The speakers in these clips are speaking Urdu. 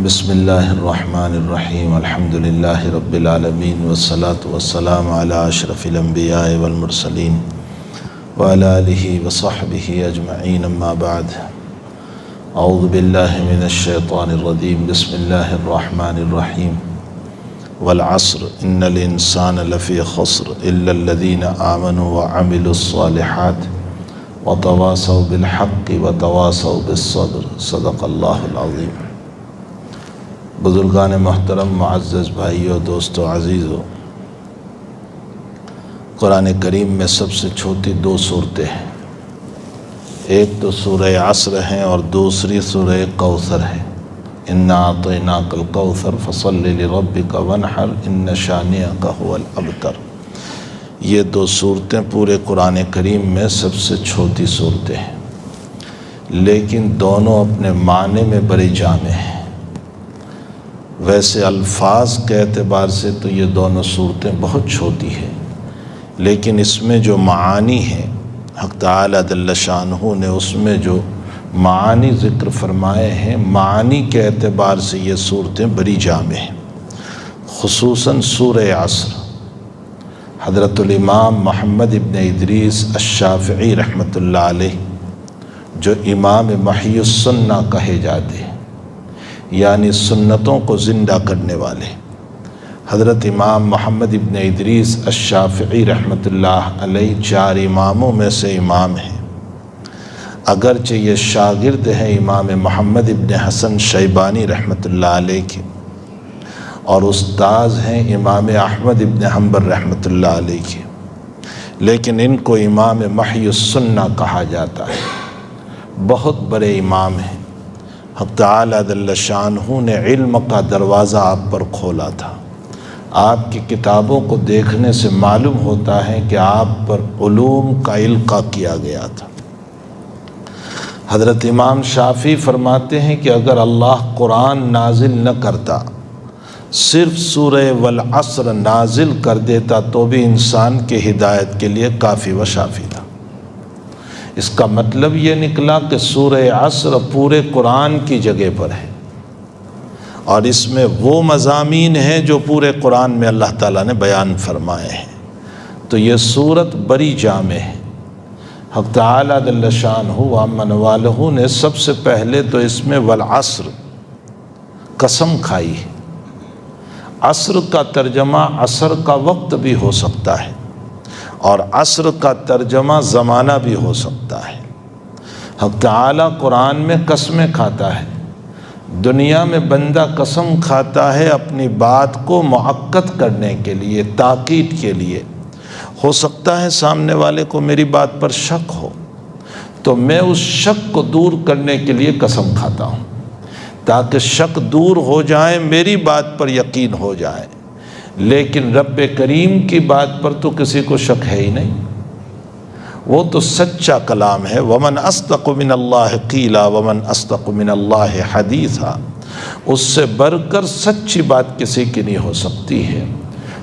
بسم اللہ الرحمن الرحیم الحمد للہ رب العالمین والصلاة والسلام علی اشرف الانبیاء والمرسلین وعلی آلہ وصحبہ اجمعین اما بعد اعوذ باللہ من الشیطان الرجیم بسم اللہ الرحمن الرحیم والعصر ان الانسان لفی خسر الا الذین آمنوا وعملوا الصالحات وتواصوا بالحق وتواصوا بالصبر صدق اللہ العظیم۔ بزرگان محترم، معزز بھائیوں، دوستو، عزیزو، قرآن کریم میں سب سے چھوٹی دو صورتیں ہیں، ایک تو سورہ عصر ہیں اور دوسری سورہ کوثر ہے۔ انا اعطیناک الکوثر فصل لربک وانحر ان شانئک ھو الابتر۔ یہ دو صورتیں پورے قرآن کریم میں سب سے چھوٹی صورتیں ہیں، لیکن دونوں اپنے معنی میں بڑی جامع ہیں۔ ویسے الفاظ کے اعتبار سے تو یہ دونوں صورتیں بہت چھوٹی ہیں، لیکن اس میں جو معانی ہیں، حق تعالی جل شانہ نے اس میں جو معانی ذکر فرمائے ہیں، معانی کے اعتبار سے یہ صورتیں بڑی جامع ہیں۔ خصوصاً سورہ عصر، حضرت الامام محمد ابن ادریس الشافعی رحمۃ اللہ علیہ، جو امام محی السنہ کہے جاتے ہیں، یعنی سنتوں کو زندہ کرنے والے، حضرت امام محمد ابن ادریس الشافعی رحمۃ اللہ علیہ چار اماموں میں سے امام ہیں، اگرچہ یہ شاگرد ہیں امام محمد ابن حسن شیبانی رحمۃ اللہ علیہ کے، اور استاذ ہیں امام احمد ابن حنبل رحمۃ اللہ علیہ کے، لیکن ان کو امام محی السنہ کہا جاتا ہے۔ بہت بڑے امام ہیں۔ حق تعالی جل شانہ نے علم کا دروازہ آپ پر کھولا تھا۔ آپ کی کتابوں کو دیکھنے سے معلوم ہوتا ہے کہ آپ پر علوم کا القاء کیا گیا تھا۔ حضرت امام شافعی فرماتے ہیں کہ اگر اللہ قرآن نازل نہ کرتا، صرف سورہ والعصر نازل کر دیتا تو بھی انسان کی ہدایت کے لیے کافی و شافی تھا۔ اس کا مطلب یہ نکلا کہ سورہ عصر پورے قرآن کی جگہ پر ہے، اور اس میں وہ مضامین ہیں جو پورے قرآن میں اللہ تعالیٰ نے بیان فرمائے ہیں، تو یہ صورت بڑی جامع ہے۔ حق تعالی جل شانہ ومن والہ نے سب سے پہلے تو اس میں والعصر قسم کھائی ہے۔ عصر کا ترجمہ عصر کا وقت بھی ہو سکتا ہے، اور عصر کا ترجمہ زمانہ بھی ہو سکتا ہے۔ حق تعالیٰ قرآن میں قسمیں کھاتا ہے۔ دنیا میں بندہ قسم کھاتا ہے اپنی بات کو مؤکد کرنے کے لیے، تاکید کے لیے۔ ہو سکتا ہے سامنے والے کو میری بات پر شک ہو، تو میں اس شک کو دور کرنے کے لیے قسم کھاتا ہوں، تاکہ شک دور ہو جائے، میری بات پر یقین ہو جائے۔ لیکن رب کریم کی بات پر تو کسی کو شک ہے ہی نہیں، وہ تو سچا کلام ہے۔ ومن اصدق من اللہ قیلا ومن اصدق من اللہ حدیثا، اس سے بڑھ کر سچی بات کسی کی نہیں ہو سکتی ہے۔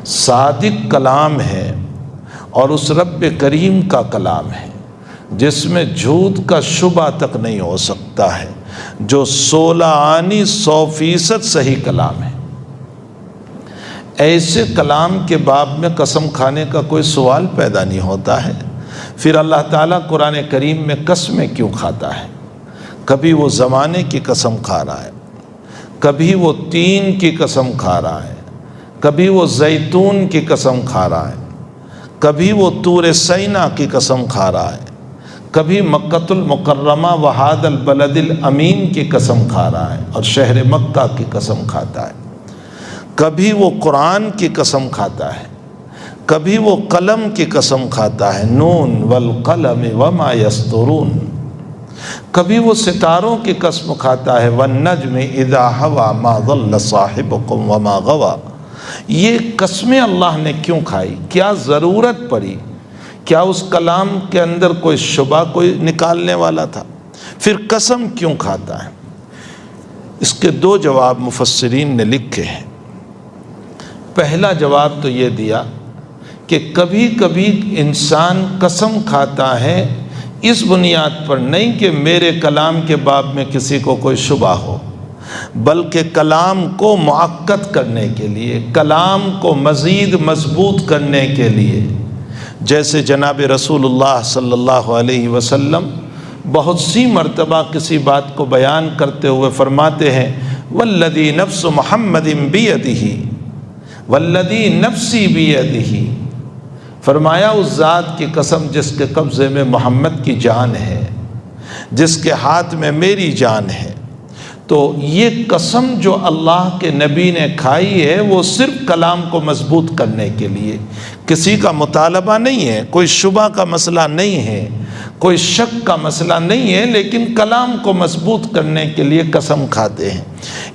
صادق کلام ہے، اور اس رب کریم کا کلام ہے جس میں جھوٹ کا شبہ تک نہیں ہو سکتا ہے، جو 16 آنی 100% صحیح کلام ہے۔ ایسے کلام کے باب میں قسم کھانے کا کوئی سوال پیدا نہیں ہوتا ہے۔ پھر اللہ تعالیٰ قرآن کریم میں قسمیں کیوں کھاتا ہے؟ کبھی وہ زمانے کی قسم کھا رہا ہے، کبھی وہ تین کی قسم کھا رہا ہے، کبھی وہ زیتون کی قسم کھا رہا ہے، کبھی وہ طور سینا کی قسم کھا رہا ہے، کبھی مکۃ المکرمہ وہذا البلد الامین کی قسم کھا رہا ہے اور شہر مکہ کی قسم کھاتا ہے، کبھی وہ قرآن کی قسم کھاتا ہے، کبھی وہ قلم کی قسم کھاتا ہے، نون والقلم وما یسطرون، کبھی وہ ستاروں کی قسم کھاتا ہے، والنجم اذا ہوا ما ضل صاحبکم وما غوا۔ یہ قسمیں اللہ نے کیوں کھائی؟ کیا ضرورت پڑی؟ کیا اس کلام کے اندر کوئی شبہ کوئی نکالنے والا تھا؟ پھر قسم کیوں کھاتا ہے؟ اس کے دو جواب مفسرین نے لکھے ہیں۔ پہلا جواب تو یہ دیا کہ کبھی کبھی انسان قسم کھاتا ہے اس بنیاد پر نہیں کہ میرے کلام کے باب میں کسی کو کوئی شبہ ہو، بلکہ کلام کو معقد کرنے کے لیے، کلام کو مزید مضبوط کرنے کے لیے، جیسے جناب رسول اللہ صلی اللہ علیہ وسلم بہت سی مرتبہ کسی بات کو بیان کرتے ہوئے فرماتے ہیں والذی نفس محمد بیدہ، والذی نفسی بیدہ، فرمایا اس ذات کی قسم جس کے قبضے میں محمد کی جان ہے، جس کے ہاتھ میں میری جان ہے۔ تو یہ قسم جو اللہ کے نبی نے کھائی ہے وہ صرف کلام کو مضبوط کرنے کے لیے، کسی کا مطالبہ نہیں ہے، کوئی شبہ کا مسئلہ نہیں ہے، کوئی شک کا مسئلہ نہیں ہے، لیکن کلام کو مضبوط کرنے کے لیے قسم کھاتے ہیں۔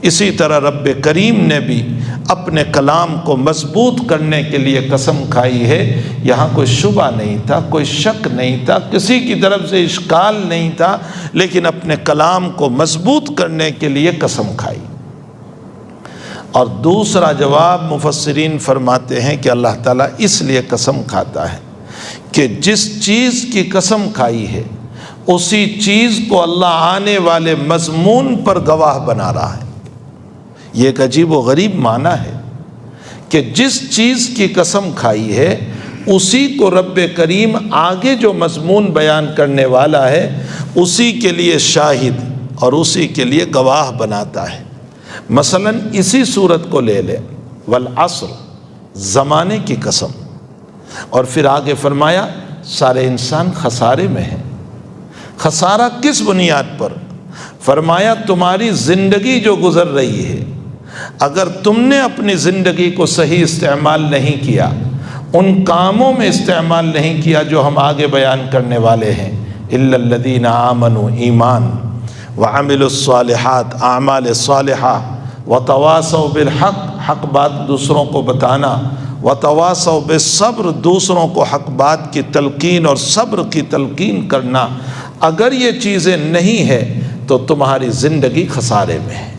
اسی طرح رب کریم نے بھی اپنے کلام کو مضبوط کرنے کے لیے قسم کھائی ہے۔ یہاں کوئی شبہ نہیں تھا، کوئی شک نہیں تھا، کسی کی طرف سے اشکال نہیں تھا، لیکن اپنے کلام کو مضبوط کرنے کے لیے قسم کھائی۔ اور دوسرا جواب مفسرین فرماتے ہیں کہ اللہ تعالیٰ اس لیے قسم کھاتا ہے کہ جس چیز کی قسم کھائی ہے اسی چیز کو اللہ آنے والے مضمون پر گواہ بنا رہا ہے۔ یہ ایک عجیب و غریب معنی ہے کہ جس چیز کی قسم کھائی ہے اسی کو رب کریم آگے جو مضمون بیان کرنے والا ہے اسی کے لیے شاہد اور اسی کے لیے گواہ بناتا ہے۔ مثلا اسی صورت کو لے لیں، والعصر، زمانے کی قسم، اور پھر آگے فرمایا سارے انسان خسارے میں ہیں۔ خسارہ کس بنیاد پر؟ فرمایا تمہاری زندگی جو گزر رہی ہے، اگر تم نے اپنی زندگی کو صحیح استعمال نہیں کیا، ان کاموں میں استعمال نہیں کیا جو ہم آگے بیان کرنے والے ہیں، الا الذین آمنوا، ایمان، وعملوا الصالحات، اعمال صالحہ، وتواصوا بالحق، حق بات دوسروں کو بتانا، وتواصوا بالصبر، دوسروں کو حق بات کی تلقین اور صبر کی تلقین کرنا، اگر یہ چیزیں نہیں ہیں تو تمہاری زندگی خسارے میں ہے۔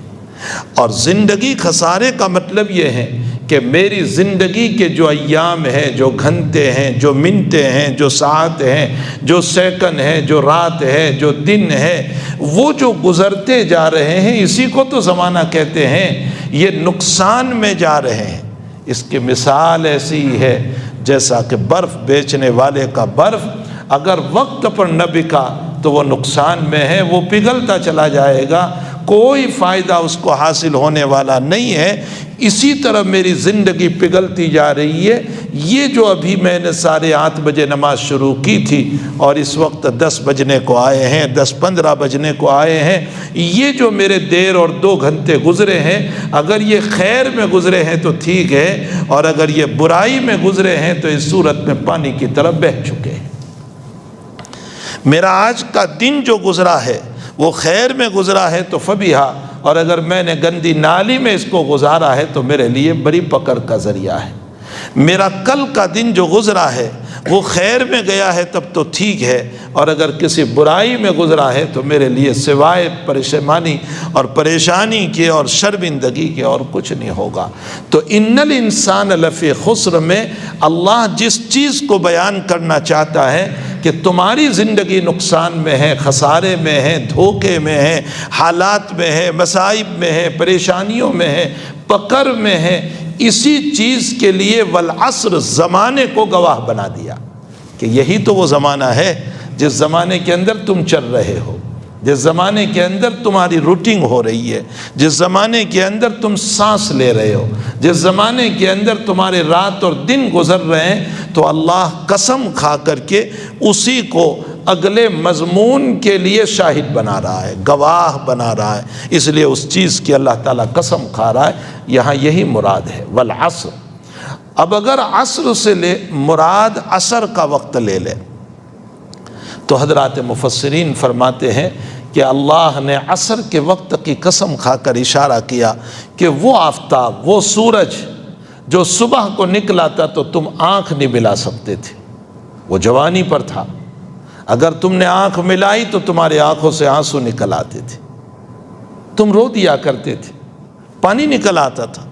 اور زندگی خسارے کا مطلب یہ ہے کہ میری زندگی کے جو ایام ہیں، جو گھنٹے ہیں، جو منٹیں ہیں، جو ساعت ہیں، جو سیکنڈ ہیں، جو رات ہے، جو دن ہے، وہ جو گزرتے جا رہے ہیں اسی کو تو زمانہ کہتے ہیں، یہ نقصان میں جا رہے ہیں۔ اس کی مثال ایسی ہے جیسا کہ برف بیچنے والے کا برف اگر وقت پر نہ بکا تو وہ نقصان میں ہے، وہ پگھلتا چلا جائے گا، کوئی فائدہ اس کو حاصل ہونے والا نہیں ہے۔ اسی طرح میری زندگی پگھلتی جا رہی ہے۔ یہ جو ابھی میں نے 8:30 بجے نماز شروع کی تھی اور اس وقت 10 بجنے کو آئے ہیں، 10:15 بجنے کو آئے ہیں، یہ جو میرے دیر اور 2 گھنٹے گزرے ہیں، اگر یہ خیر میں گزرے ہیں تو ٹھیک ہے، اور اگر یہ برائی میں گزرے ہیں تو اس صورت میں پانی کی طرف بہہ چکے ہیں۔ میرا آج کا دن جو گزرا ہے وہ خیر میں گزرا ہے تو فبیہا، اور اگر میں نے گندی نالی میں اس کو گزارا ہے تو میرے لیے بڑی پکڑ کا ذریعہ ہے۔ میرا کل کا دن جو گزرا ہے وہ خیر میں گیا ہے تب تو ٹھیک ہے، اور اگر کسی برائی میں گزرا ہے تو میرے لیے سوائے پریشانی اور پریشانی کے اور شرمندگی کے اور کچھ نہیں ہوگا۔ تو ان الانسان لفی خسر میں اللہ جس چیز کو بیان کرنا چاہتا ہے کہ تمہاری زندگی نقصان میں ہے، خسارے میں ہے، دھوکے میں ہے، حالات میں ہے، مصائب میں ہے، پریشانیوں میں ہے، پکڑ میں ہے، اسی چیز کے لیے والعصر، زمانے کو گواہ بنا دیا کہ یہی تو وہ زمانہ ہے جس زمانے کے اندر تم چل رہے ہو، جس زمانے کے اندر تمہاری روٹنگ ہو رہی ہے، جس زمانے کے اندر تم سانس لے رہے ہو، جس زمانے کے اندر تمہارے رات اور دن گزر رہے ہیں، تو اللہ قسم کھا کر کے اسی کو اگلے مضمون کے لیے شاہد بنا رہا ہے، گواہ بنا رہا ہے، اس لیے اس چیز کی اللہ تعالیٰ قسم کھا رہا ہے۔ یہاں یہی مراد ہے والعصر۔ اب اگر عصر سے مراد عصر کا وقت لے لے تو حضرات مفسرین فرماتے ہیں کہ اللہ نے عصر کے وقت کی قسم کھا کر اشارہ کیا کہ وہ آفتاب، وہ سورج جو صبح کو نکلا تھا تو تم آنکھ نہیں ملا سکتے تھے، وہ جوانی پر تھا، اگر تم نے آنکھ ملائی تو تمہاری آنکھوں سے آنسو نکل آتے تھے، تم رو دیا کرتے تھے، پانی نکل آتا تھا،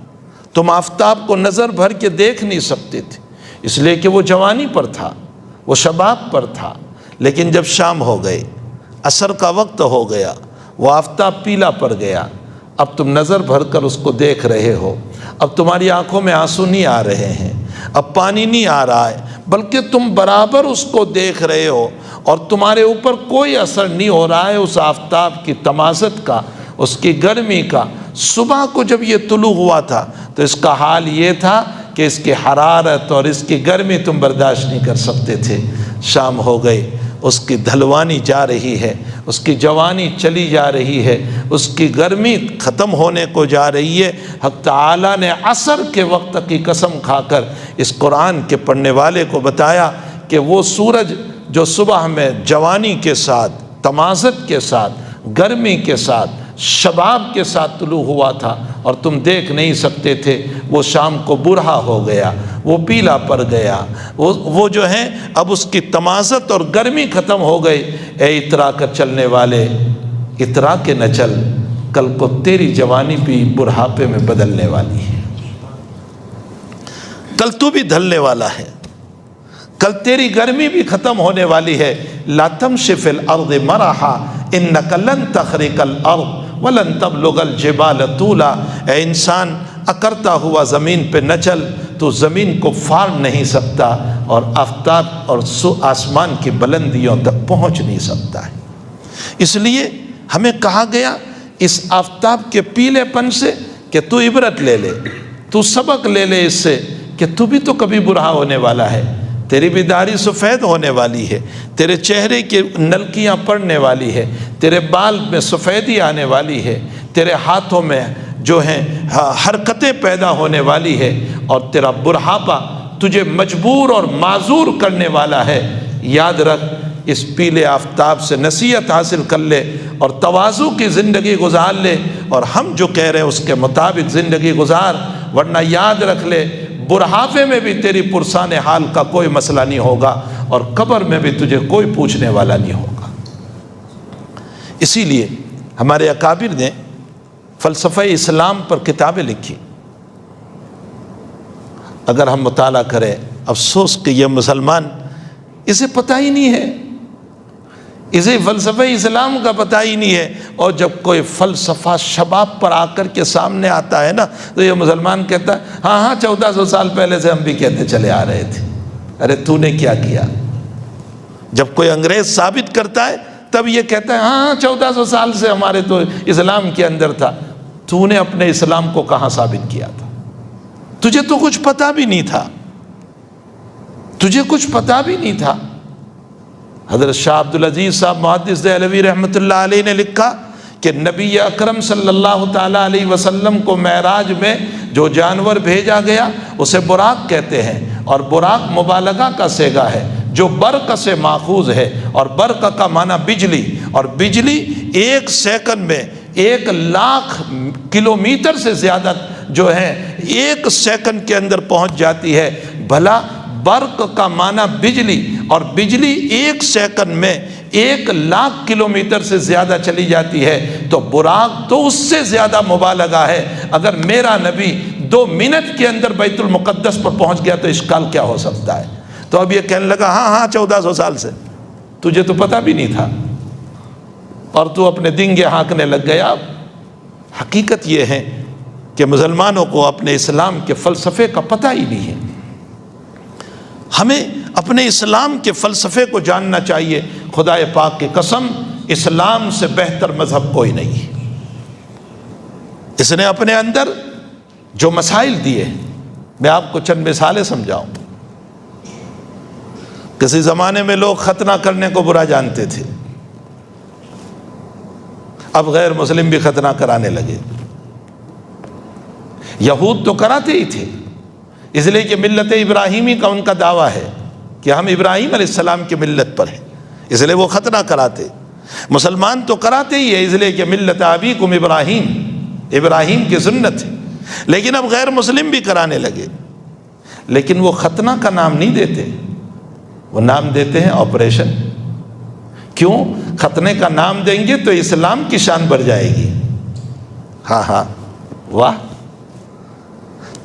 تم آفتاب کو نظر بھر کے دیکھ نہیں سکتے تھے، اس لیے کہ وہ جوانی پر تھا، وہ شباب پر تھا۔ لیکن جب شام ہو گئی، عصر کا وقت ہو گیا، وہ آفتاب پیلا پڑ گیا، اب تم نظر بھر کر اس کو دیکھ رہے ہو، اب تمہاری آنکھوں میں آنسو نہیں آ رہے ہیں، اب پانی نہیں آ رہا ہے، بلکہ تم برابر اس کو دیکھ رہے ہو اور تمہارے اوپر کوئی اثر نہیں ہو رہا ہے اس آفتاب کی تمازت کا، اس کی گرمی کا۔ صبح کو جب یہ طلوع ہوا تھا تو اس کا حال یہ تھا کہ اس کی حرارت اور اس کی گرمی تم برداشت نہیں کر سکتے تھے۔ شام ہو گئی، اس کی دھلوانی جا رہی ہے، اس کی جوانی چلی جا رہی ہے، اس کی گرمی ختم ہونے کو جا رہی ہے۔ حق تعالیٰ نے عصر کے وقت کی قسم کھا کر اس قرآن کے پڑھنے والے کو بتایا کہ وہ سورج جو صبح میں جوانی کے ساتھ، تمازت کے ساتھ، گرمی کے ساتھ، شباب کے ساتھ طلوع ہوا تھا اور تم دیکھ نہیں سکتے تھے، وہ شام کو برہا ہو گیا، وہ پیلا پڑ گیا، وہ جو ہے اب اس کی تمازت اور گرمی ختم ہو گئی۔ اے اترا کر چلنے والے، اترا کے نہ چل، کل کو تیری جوانی بھی بڑھاپے میں بدلنے والی ہے، کل تو بھی دھلنے والا ہے، کل تیری گرمی بھی ختم ہونے والی ہے۔ لا تمشِ فی الارض مرحا انک لن تخرق الارض ولن تبلغ الجبال طولا۔ اے انسان، اکرتا ہوا زمین پہ نہ چل، تو زمین کو پھاڑ نہیں سکتا اور آفتاب اور آسمان کی بلندیوں تک پہنچ نہیں سکتا ہے۔ اس لیے ہمیں کہا گیا اس آفتاب کے پیلے پن سے کہ تو عبرت لے لے، تو سبق لے لے اس سے کہ تو بھی تو کبھی برہا ہونے والا ہے، تیری بھی داڑھی سفید ہونے والی ہے، تیرے چہرے کی نلکیاں پڑنے والی ہے، تیرے بال میں سفیدی آنے والی ہے، تیرے ہاتھوں میں جو ہیں حرکتیں پیدا ہونے والی ہے، اور تیرا بڑھاپا تجھے مجبور اور معذور کرنے والا ہے۔ یاد رکھ، اس پیلے آفتاب سے نصیحت حاصل کر لے اور تواضع کی زندگی گزار لے، اور ہم جو کہہ رہے ہیں اس کے مطابق زندگی گزار، ورنہ یاد رکھ لے بڑھاپے میں بھی تیری پرسان حال کا کوئی مسئلہ نہیں ہوگا اور قبر میں بھی تجھے کوئی پوچھنے والا نہیں ہوگا۔ اسی لیے ہمارے اکابر نے فلسفہ اسلام پر کتابیں لکھی، اگر ہم مطالعہ کریں، افسوس کہ یہ مسلمان اسے پتہ ہی نہیں ہے، اسے فلسفہ اسلام کا پتہ ہی نہیں ہے، اور جب کوئی فلسفہ شباب پر آ کر کے سامنے آتا ہے نا تو یہ مسلمان کہتا ہے ہاں 1400 سال پہلے سے ہم بھی کہتے چلے آ رہے تھے۔ ارے تو نے کیا کیا؟ جب کوئی انگریز ثابت کرتا ہے تب یہ کہتا ہے ہاں 1400 سال سے ہمارے تو اسلام کے اندر تھا۔ تو نے اپنے اسلام کو کہاں ثابت کیا تھا؟ تجھے تو کچھ پتہ بھی نہیں تھا، تجھے کچھ پتہ بھی نہیں تھا۔ حضرت شاہ عبدالعزیز صاحب محدث دہلوی رحمۃ اللہ علیہ نے لکھا کہ نبی اکرم صلی اللہ تعالیٰ علیہ وسلم کو معراج میں جو جانور بھیجا گیا اسے براق کہتے ہیں، اور براق مبالغہ کا صیغہ ہے جو برق سے ماخوذ ہے، اور برق کا معنی بجلی، اور بجلی 1 سیکنڈ میں 1,00,000 کلومیٹر سے زیادہ جو ہے 1 سیکنڈ کے اندر پہنچ جاتی ہے۔ بھلا برق کا معنی بجلی، اور بجلی 1 سیکنڈ میں 1,00,000 کلومیٹر سے زیادہ چلی جاتی ہے، تو براق تو اس سے زیادہ مبالغہ ہے۔ اگر میرا نبی 2 منٹ کے اندر بیت المقدس پر پہنچ گیا تو اشکال کیا ہو سکتا ہے؟ تو اب یہ کہنے لگا ہاں 1400 سال سے، تجھے تو پتہ بھی نہیں تھا اور تو اپنے دنگے ہانکنے لگ گیا۔ حقیقت یہ ہے کہ مسلمانوں کو اپنے اسلام کے فلسفے کا پتہ ہی نہیں ہے۔ ہمیں اپنے اسلام کے فلسفے کو جاننا چاہیے۔ خدا پاک کی قسم، اسلام سے بہتر مذہب کوئی نہیں ہے۔ اس نے اپنے اندر جو مسائل دیے، میں آپ کو چند مثالیں سمجھاؤں۔ کسی زمانے میں لوگ ختنہ کرنے کو برا جانتے تھے، اب غیر مسلم بھی ختنہ کرانے لگے۔ یہود تو کراتے ہی تھے، اس لیے کہ ملت ابراہیمی کا ان کا دعویٰ ہے کہ ہم ابراہیم علیہ السلام کی ملت پر ہیں، اس لیے وہ ختنہ کراتے۔ مسلمان تو کراتے ہی ہے، اس لیے کہ ملت ابیکم ابراہیم، ابراہیم کی سنت ہے، لیکن اب غیر مسلم بھی کرانے لگے۔ لیکن وہ ختنہ کا نام نہیں دیتے، وہ نام دیتے ہیں آپریشن۔ کیوں؟ ختنے کا نام دیں گے تو اسلام کی شان بڑھ جائے گی۔ ہاں واہ،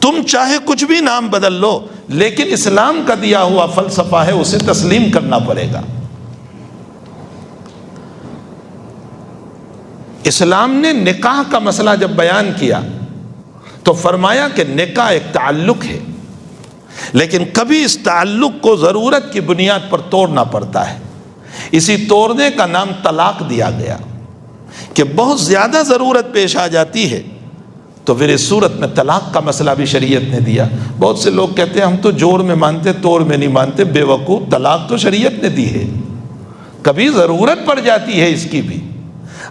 تم چاہے کچھ بھی نام بدل لو، لیکن اسلام کا دیا ہوا فلسفہ ہے، اسے تسلیم کرنا پڑے گا۔ اسلام نے نکاح کا مسئلہ جب بیان کیا تو فرمایا کہ نکاح ایک تعلق ہے، لیکن کبھی اس تعلق کو ضرورت کی بنیاد پر توڑنا پڑتا ہے، اسی توڑنے کا نام طلاق دیا گیا کہ بہت زیادہ ضرورت پیش آ جاتی ہے تو پھر اس صورت میں طلاق کا مسئلہ بھی شریعت نے دیا۔ بہت سے لوگ کہتے ہیں ہم تو جوڑ میں مانتے توڑ میں نہیں مانتے، بے وقوف، طلاق تو شریعت نے دی ہے، کبھی ضرورت پڑ جاتی ہے اس کی بھی،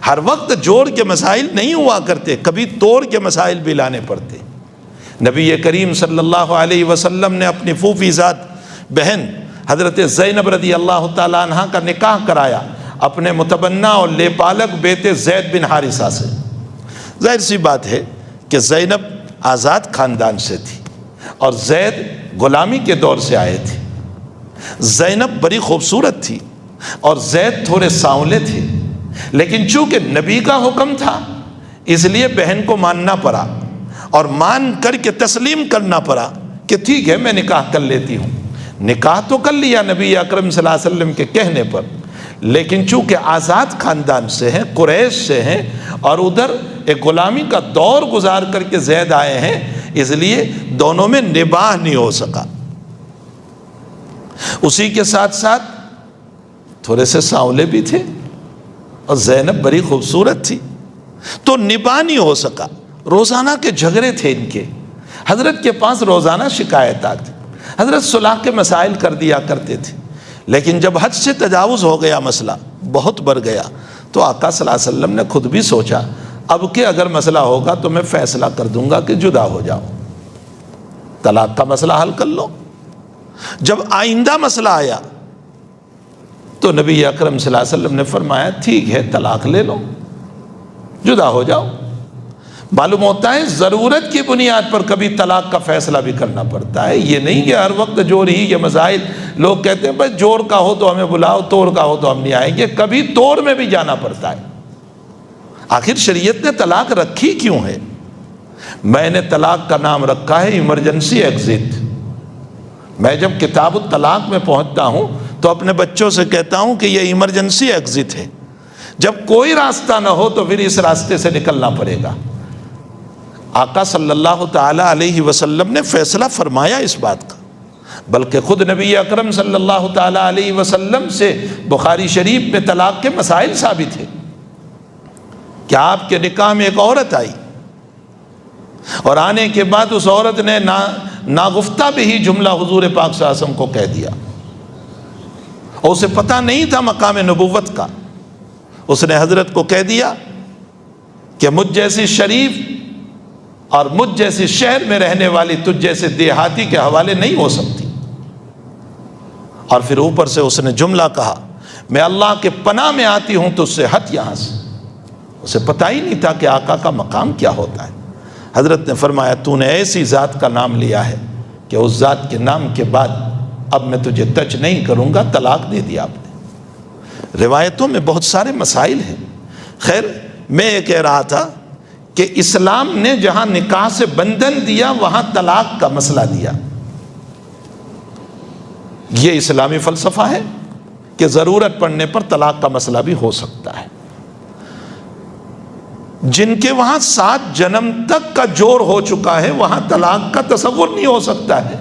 ہر وقت جوڑ کے مسائل نہیں ہوا کرتے، کبھی توڑ کے مسائل بھی لانے پڑتے۔ نبی کریم صلی اللہ علیہ وسلم نے اپنی پھوپھی ذات بہن حضرت زینب رضی اللہ تعالیٰ عنہ کا نکاح کرایا اپنے متبنہ اور لیپالک بیٹے زید بن حارثہ سے۔ ظاہر سی بات ہے کہ زینب آزاد خاندان سے تھی اور زید غلامی کے دور سے آئے تھے۔ زینب بڑی خوبصورت تھی اور زید تھوڑے سانولے تھے، لیکن چونکہ نبی کا حکم تھا اس لیے بہن کو ماننا پڑا اور مان کر کے تسلیم کرنا پڑا کہ ٹھیک ہے میں نکاح کر لیتی ہوں۔ نکاح تو کر لیا نبی اکرم صلی اللہ علیہ وسلم کے کہنے پر، لیکن چونکہ آزاد خاندان سے ہیں، قریش سے ہیں اور ادھر ایک غلامی کا دور گزار کر کے زید آئے ہیں، اس لیے دونوں میں نباہ نہیں ہو سکا۔ اسی کے ساتھ ساتھ تھوڑے سے سانولے بھی تھے اور زینب بڑی خوبصورت تھی، تو نباہ نہیں ہو سکا۔ روزانہ کے جھگڑے تھے ان کے، حضرت کے پاس روزانہ شکایت آتی، حضرت صلح کے مسائل کر دیا کرتے تھے، لیکن جب حد سے تجاوز ہو گیا، مسئلہ بہت بڑھ گیا، تو آقا صلی اللہ علیہ وسلم نے خود بھی سوچا اب کہ اگر مسئلہ ہوگا تو میں فیصلہ کر دوں گا کہ جدا ہو جاؤ، طلاق کا مسئلہ حل کر لو۔ جب آئندہ مسئلہ آیا تو نبی اکرم صلی اللہ علیہ وسلم نے فرمایا ٹھیک ہے طلاق لے لو، جدا ہو جاؤ۔ معلوم ہوتا ہے ضرورت کی بنیاد پر کبھی طلاق کا فیصلہ بھی کرنا پڑتا ہے، یہ نہیں کہ ہر وقت جوڑ ہی کے مسائل۔ لوگ کہتے ہیں بس جوڑ کا ہو تو ہمیں بلاؤ، توڑ کا ہو تو ہم نہیں آئیں گے، کبھی توڑ میں بھی جانا پڑتا ہے۔ آخر شریعت نے طلاق رکھی کیوں ہے؟ میں نے طلاق کا نام رکھا ہے ایمرجنسی ایگزٹ۔ میں جب کتاب الطلاق میں پہنچتا ہوں تو اپنے بچوں سے کہتا ہوں کہ یہ ایمرجنسی ایگزٹ ہے، جب کوئی راستہ نہ ہو تو پھر اس راستے سے نکلنا پڑے گا۔ آقا صلی اللہ تعالی علیہ وسلم نے فیصلہ فرمایا اس بات کا، بلکہ خود نبی اکرم صلی اللہ تعالی علیہ وسلم سے بخاری شریف میں طلاق کے مسائل ثابت ہیں کہ آپ کے نکاح میں ایک عورت آئی اور آنے کے بعد اس عورت نے ناگفتہ بھی ہی جملہ حضور پاک صلی اللہ علیہ وسلم کو کہہ دیا، اور اسے پتہ نہیں تھا مقام نبوت کا۔ اس نے حضرت کو کہہ دیا کہ مجھ جیسی شریف اور مجھ جیسی شہر میں رہنے والی تجھ جیسے دیہاتی کے حوالے نہیں ہو سکتی، اور پھر اوپر سے اس نے جملہ کہا میں اللہ کے پناہ میں آتی ہوں تو اس سے ہٹ یہاں سے۔ اسے پتہ ہی نہیں تھا کہ آقا کا مقام کیا ہوتا ہے۔ حضرت نے فرمایا تو نے ایسی ذات کا نام لیا ہے کہ اس ذات کے نام کے بعد اب میں تجھے ٹچ نہیں کروں گا، طلاق دے دیا آپ نے۔ روایتوں میں بہت سارے مسائل ہیں۔ خیر میں یہ کہہ رہا تھا کہ اسلام نے جہاں نکاح سے بندھن دیا وہاں طلاق کا مسئلہ دیا۔ یہ اسلامی فلسفہ ہے کہ ضرورت پڑنے پر طلاق کا مسئلہ بھی ہو سکتا ہے۔ جن کے وہاں 7 جنم تک کا جوڑ ہو چکا ہے وہاں طلاق کا تصور نہیں ہو سکتا ہے۔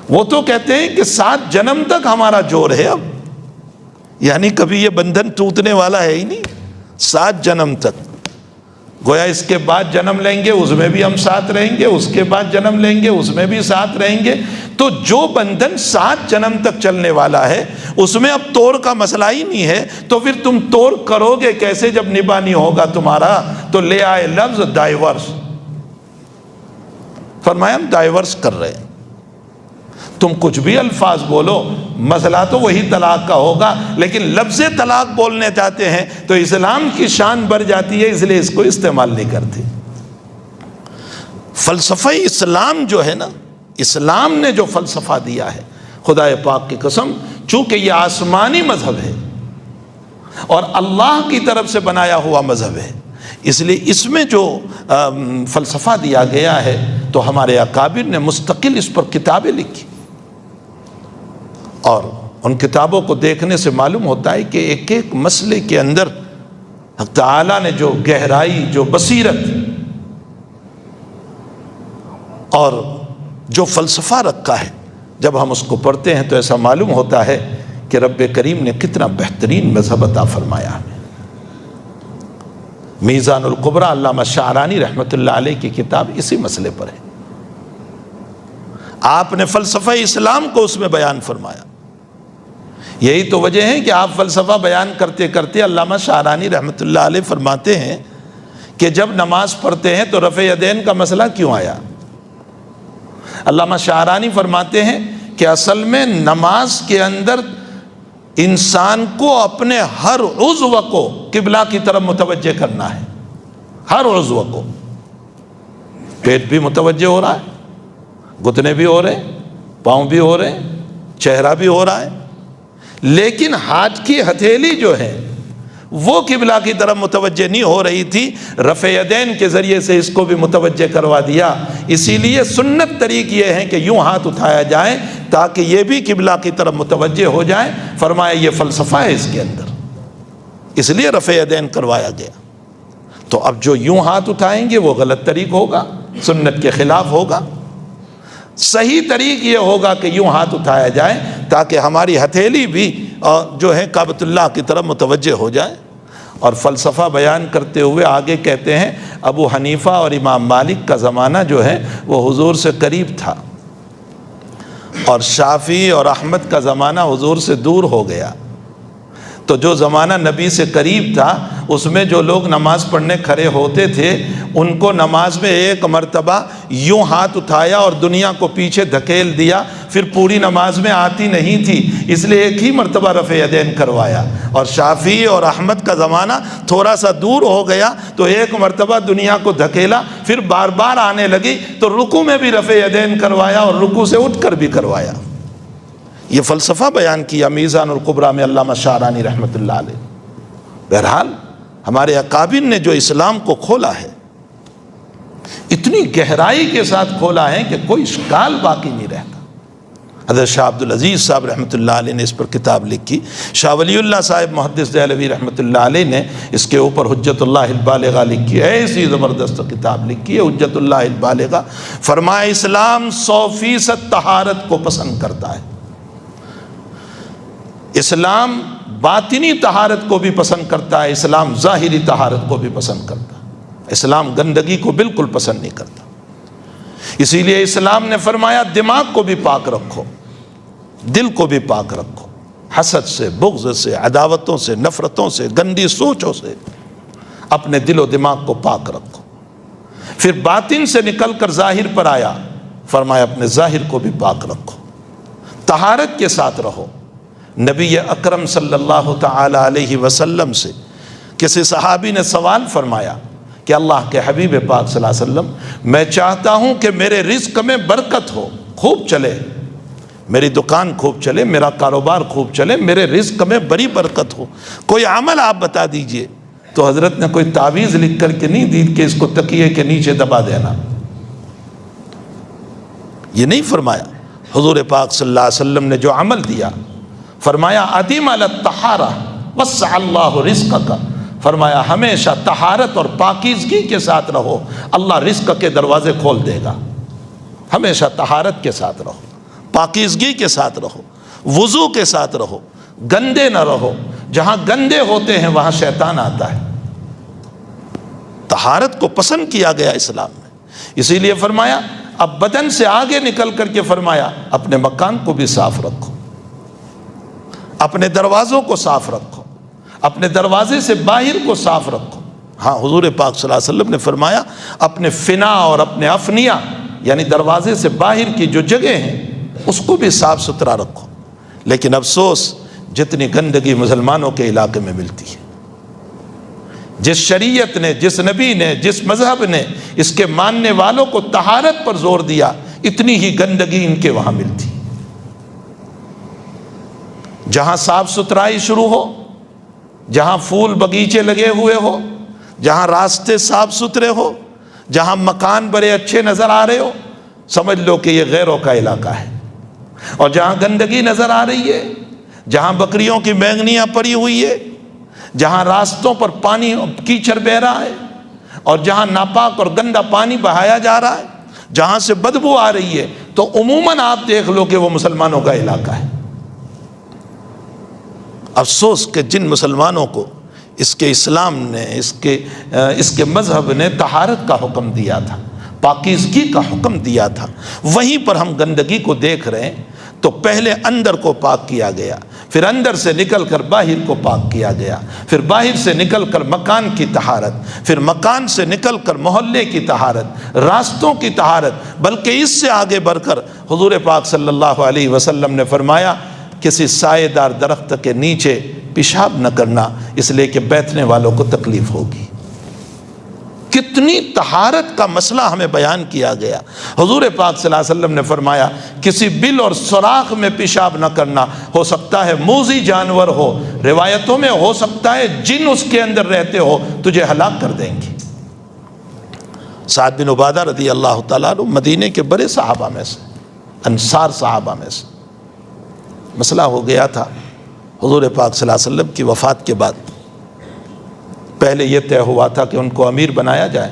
وہ تو کہتے ہیں کہ 7 جنم تک ہمارا جوڑ ہے، اب یعنی کبھی یہ بندھن ٹوٹنے والا ہے ہی نہیں، 7 جنم تک۔ گویا اس کے بعد جنم لیں گے اس میں بھی ہم ساتھ رہیں گے، اس کے بعد جنم لیں گے اس میں بھی ساتھ رہیں گے، تو جو بندھن 7 جنم تک چلنے والا ہے اس میں اب توڑ کا مسئلہ ہی نہیں ہے، تو پھر تم توڑ کرو گے کیسے جب نباہ نہیں ہوگا تمہارا؟ تو لے آئے لفظ ڈائیورس، فرمایا ہم ڈائیورس کر رہے ہیں۔ تم کچھ بھی الفاظ بولو مسئلہ تو وہی طلاق کا ہوگا، لیکن لفظ طلاق بولنے چاہتے ہیں تو اسلام کی شان بڑھ جاتی ہے، اس لیے اس کو استعمال نہیں کرتے۔ فلسفہ اسلام جو ہے نا، اسلام نے جو فلسفہ دیا ہے خدا پاک کی قسم، چونکہ یہ آسمانی مذہب ہے اور اللہ کی طرف سے بنایا ہوا مذہب ہے، اس لیے اس میں جو فلسفہ دیا گیا ہے تو ہمارے اکابر نے مستقل اس پر کتابیں لکھی، اور ان کتابوں کو دیکھنے سے معلوم ہوتا ہے کہ ایک ایک مسئلے کے اندر حق تعالیٰ نے جو گہرائی، جو بصیرت اور جو فلسفہ رکھا ہے، جب ہم اس کو پڑھتے ہیں تو ایسا معلوم ہوتا ہے کہ رب کریم نے کتنا بہترین مذہب عطا فرمایا ہمیں۔ میزان الکبریٰ علامہ شعرانی رحمۃ اللہ علیہ کی کتاب اسی مسئلے پر ہے۔ آپ نے فلسفہ اسلام کو اس میں بیان فرمایا۔ یہی تو وجہ ہے کہ آپ فلسفہ بیان کرتے کرتے علامہ شعرانی رحمۃ اللہ علیہ فرماتے ہیں کہ جب نماز پڑھتے ہیں تو رفع یدین کا مسئلہ کیوں آیا؟ علامہ شعرانی فرماتے ہیں کہ اصل میں نماز کے اندر انسان کو اپنے ہر عضو کو قبلہ کی طرف متوجہ کرنا ہے، ہر عضو کو۔ پیٹ بھی متوجہ ہو رہا ہے، گھٹنے بھی ہو رہے ہیں، پاؤں بھی ہو رہے ہیں، چہرہ بھی ہو رہا ہے، لیکن ہاتھ کی ہتھیلی جو ہے وہ قبلہ کی طرف متوجہ نہیں ہو رہی تھی۔ رفع یدین کے ذریعے سے اس کو بھی متوجہ کروا دیا۔ اسی لیے سنت طریق یہ ہے کہ یوں ہاتھ اٹھایا جائے تاکہ یہ بھی قبلہ کی طرف متوجہ ہو جائے۔ فرمایا یہ فلسفہ ہے اس کے اندر، اس لیے رفع یدین کروایا گیا۔ تو اب جو یوں ہاتھ اٹھائیں گے وہ غلط طریق ہوگا، سنت کے خلاف ہوگا۔ صحیح طریق یہ ہوگا کہ یوں ہاتھ اٹھایا جائے تاکہ ہماری ہتھیلی بھی جو ہے کعبۃ اللہ کی طرف متوجہ ہو جائے۔ اور فلسفہ بیان کرتے ہوئے آگے کہتے ہیں ابو حنیفہ اور امام مالک کا زمانہ جو ہے وہ حضور سے قریب تھا، اور شافعی اور احمد کا زمانہ حضور سے دور ہو گیا۔ تو جو زمانہ نبی سے قریب تھا اس میں جو لوگ نماز پڑھنے کھڑے ہوتے تھے ان کو نماز میں ایک مرتبہ یوں ہاتھ اٹھایا اور دنیا کو پیچھے دھکیل دیا، پھر پوری نماز میں آتی نہیں تھی، اس لیے ایک ہی مرتبہ رفع یدین کروایا۔ اور شافعی اور احمد کا زمانہ تھوڑا سا دور ہو گیا تو ایک مرتبہ دنیا کو دھکیلا، پھر بار بار آنے لگی تو رکوع میں بھی رفع یدین کروایا اور رکوع سے اٹھ کر بھی کروایا۔ یہ فلسفہ بیان کیا میزان الکبریٰ میں علامہ شعرانی رحمۃ اللہ علیہ۔ بہرحال ہمارے اکابر نے جو اسلام کو کھولا ہے اتنی گہرائی کے ساتھ کھولا ہے کہ کوئی اشکال باقی نہیں رہتا۔ حضرت شاہ عبد العزیز صاحب رحمۃ اللہ علیہ نے اس پر کتاب لکھی، شاہ ولی اللہ صاحب محدث دہلوی رحمۃ اللہ علیہ نے اس کے اوپر حجت اللہ البالغہ لکھی، ایسی زبردست کتاب لکھی ہے حجت اللہ البالغہ۔ فرمایا اسلام 100% طہارت کو پسند کرتا ہے۔ اسلام باطنی طہارت کو بھی پسند کرتا ہے، اسلام ظاہری طہارت کو بھی پسند کرتا ہے۔ اسلام گندگی کو بالکل پسند نہیں کرتا۔ اسی لیے اسلام نے فرمایا دماغ کو بھی پاک رکھو، دل کو بھی پاک رکھو، حسد سے، بغض سے، عداوتوں سے، نفرتوں سے، گندی سوچوں سے اپنے دل و دماغ کو پاک رکھو۔ پھر باطن سے نکل کر ظاہر پر آیا، فرمایا اپنے ظاہر کو بھی پاک رکھو، طہارت کے ساتھ رہو۔ نبی اکرم صلی اللہ تعالی علیہ وسلم سے کسی صحابی نے سوال فرمایا کہ اللہ کے حبیب پاک صلی اللہ علیہ وسلم، میں چاہتا ہوں کہ میرے رزق میں برکت ہو، خوب چلے، میری دکان خوب چلے، میرا کاروبار خوب چلے، میرے رزق میں بڑی برکت ہو، کوئی عمل آپ بتا دیجئے۔ تو حضرت نے کوئی تعویذ لکھ کر کے نہیں دی کہ اس کو تکیے کے نیچے دبا دینا، یہ نہیں فرمایا۔ حضور پاک صلی اللہ علیہ وسلم نے جو عمل دیا فرمایا ادیم علی الطہارہ وسع اللہ رزقک، فرمایا ہمیشہ طہارت اور پاکیزگی کے ساتھ رہو، اللہ رزق کے دروازے کھول دے گا۔ ہمیشہ طہارت کے ساتھ رہو، پاکیزگی کے ساتھ رہو، وضو کے ساتھ رہو، گندے نہ رہو، جہاں گندے ہوتے ہیں وہاں شیطان آتا ہے۔ طہارت کو پسند کیا گیا اسلام میں، اسی لیے فرمایا اب بدن سے آگے نکل کر کے فرمایا اپنے مکان کو بھی صاف رکھو، اپنے دروازوں کو صاف رکھو، اپنے دروازے سے باہر کو صاف رکھو۔ ہاں حضور پاک صلی اللہ علیہ وسلم نے فرمایا اپنے فنا اور اپنے افنیہ یعنی دروازے سے باہر کی جو جگہ ہیں اس کو بھی صاف ستھرا رکھو۔ لیکن افسوس جتنی گندگی مسلمانوں کے علاقے میں ملتی ہے، جس شریعت نے، جس نبی نے، جس مذہب نے اس کے ماننے والوں کو طہارت پر زور دیا، اتنی ہی گندگی ان کے وہاں ملتی۔ جہاں صاف ستھرائی شروع ہو، جہاں پھول بغیچے لگے ہوئے ہو، جہاں راستے صاف ستھرے ہو، جہاں مکان بڑے اچھے نظر آ رہے ہو، سمجھ لو کہ یہ غیروں کا علاقہ ہے۔ اور جہاں گندگی نظر آ رہی ہے، جہاں بکریوں کی مینگنیاں پڑی ہوئی ہے، جہاں راستوں پر پانی کیچڑ بہ رہا ہے اور جہاں ناپاک اور گندا پانی بہایا جا رہا ہے، جہاں سے بدبو آ رہی ہے، تو عموماً آپ دیکھ لو کہ وہ مسلمانوں کا علاقہ ہے۔ افسوس کہ جن مسلمانوں کو اس کے اسلام نے، اس کے مذہب نے طہارت کا حکم دیا تھا، پاکیزگی کا حکم دیا تھا، وہیں پر ہم گندگی کو دیکھ رہے ہیں۔ تو پہلے اندر کو پاک کیا گیا، پھر اندر سے نکل کر باہر کو پاک کیا گیا، پھر باہر سے نکل کر مکان کی طہارت، پھر مکان سے نکل کر محلے کی طہارت، راستوں کی طہارت، بلکہ اس سے آگے بڑھ کر حضور پاک صلی اللہ علیہ وسلم نے فرمایا کسی سائے دار درخت کے نیچے پیشاب نہ کرنا، اس لیے کہ بیٹھنے والوں کو تکلیف ہوگی۔ کتنی طہارت کا مسئلہ ہمیں بیان کیا گیا۔ حضور پاک صلی اللہ علیہ وسلم نے فرمایا کسی بل اور سوراخ میں پیشاب نہ کرنا، ہو سکتا ہے موذی جانور ہو، روایتوں میں ہو سکتا ہے جن اس کے اندر رہتے ہو، تجھے ہلاک کر دیں گے۔ سعد بن عبادہ رضی اللہ تعالیٰ عنہ مدینے کے بڑے صحابہ میں سے، انصار صحابہ میں سے، مسئلہ ہو گیا تھا حضور پاک صلی اللہ علیہ وسلم کی وفات کے بعد۔ پہلے یہ طے ہوا تھا کہ ان کو امیر بنایا جائے،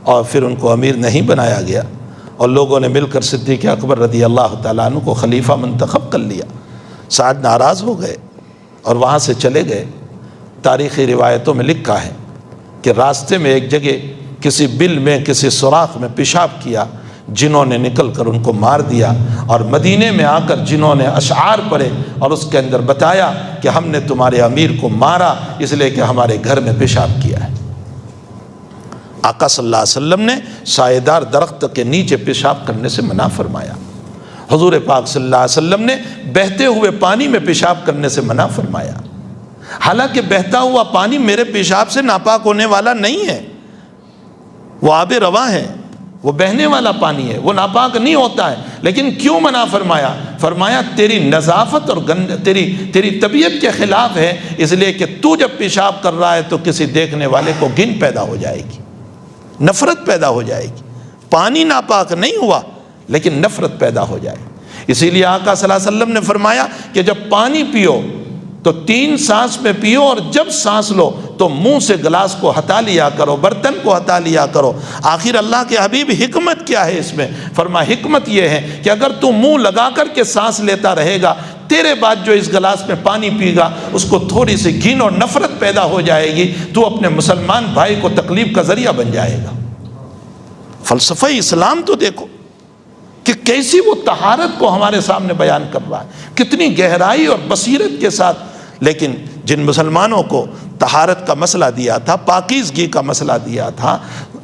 اور پھر ان کو امیر نہیں بنایا گیا، اور لوگوں نے مل کر صدیق اکبر رضی اللہ تعالیٰ عنہ کو خلیفہ منتخب کر لیا۔ سعد ناراض ہو گئے اور وہاں سے چلے گئے۔ تاریخی روایتوں میں لکھا ہے کہ راستے میں ایک جگہ کسی بل میں، کسی سوراخ میں پیشاب کیا، جنہوں نے نکل کر ان کو مار دیا، اور مدینے میں آ کر جنہوں نے اشعار پڑھے اور اس کے اندر بتایا کہ ہم نے تمہارے امیر کو مارا اس لیے کہ ہمارے گھر میں پیشاب کیا ہے۔ آقا صلی اللہ علیہ وسلم نے سایہ دار درخت کے نیچے پیشاب کرنے سے منع فرمایا۔ حضور پاک صلی اللہ علیہ وسلم نے بہتے ہوئے پانی میں پیشاب کرنے سے منع فرمایا۔ حالانکہ بہتا ہوا پانی میرے پیشاب سے ناپاک ہونے والا نہیں ہے، وہ آب رواں ہے، وہ بہنے والا پانی ہے، وہ ناپاک نہیں ہوتا ہے، لیکن کیوں منع فرمایا؟ فرمایا تیری نظافت اور تیری طبیعت کے خلاف ہے، اس لیے کہ تو جب پیشاب کر رہا ہے تو کسی دیکھنے والے کو گھن پیدا ہو جائے گی، نفرت پیدا ہو جائے گی۔ پانی ناپاک نہیں ہوا لیکن نفرت پیدا ہو جائے۔ اسی لیے آقا صلی اللہ علیہ وسلم نے فرمایا کہ جب پانی پیو تو 3 سانس میں پیو، اور جب سانس لو تو منہ سے گلاس کو ہٹا لیا کرو، برتن کو ہٹا لیا کرو۔ آخر اللہ کے حبیب حکمت کیا ہے اس میں؟ فرمایا حکمت یہ ہے کہ اگر تو منہ لگا کر کے سانس لیتا رہے گا، تیرے بعد جو اس گلاس میں پانی پی گا اس کو تھوڑی سی گھن اور نفرت پیدا ہو جائے گی، تو اپنے مسلمان بھائی کو تکلیف کا ذریعہ بن جائے گا۔ فلسفہ اسلام تو دیکھو کہ کیسی وہ طہارت کو ہمارے سامنے بیان کر رہا ہے، کتنی گہرائی اور بصیرت کے ساتھ۔ لیکن جن مسلمانوں کو طہارت کا مسئلہ دیا تھا، پاکیزگی کا مسئلہ دیا تھا،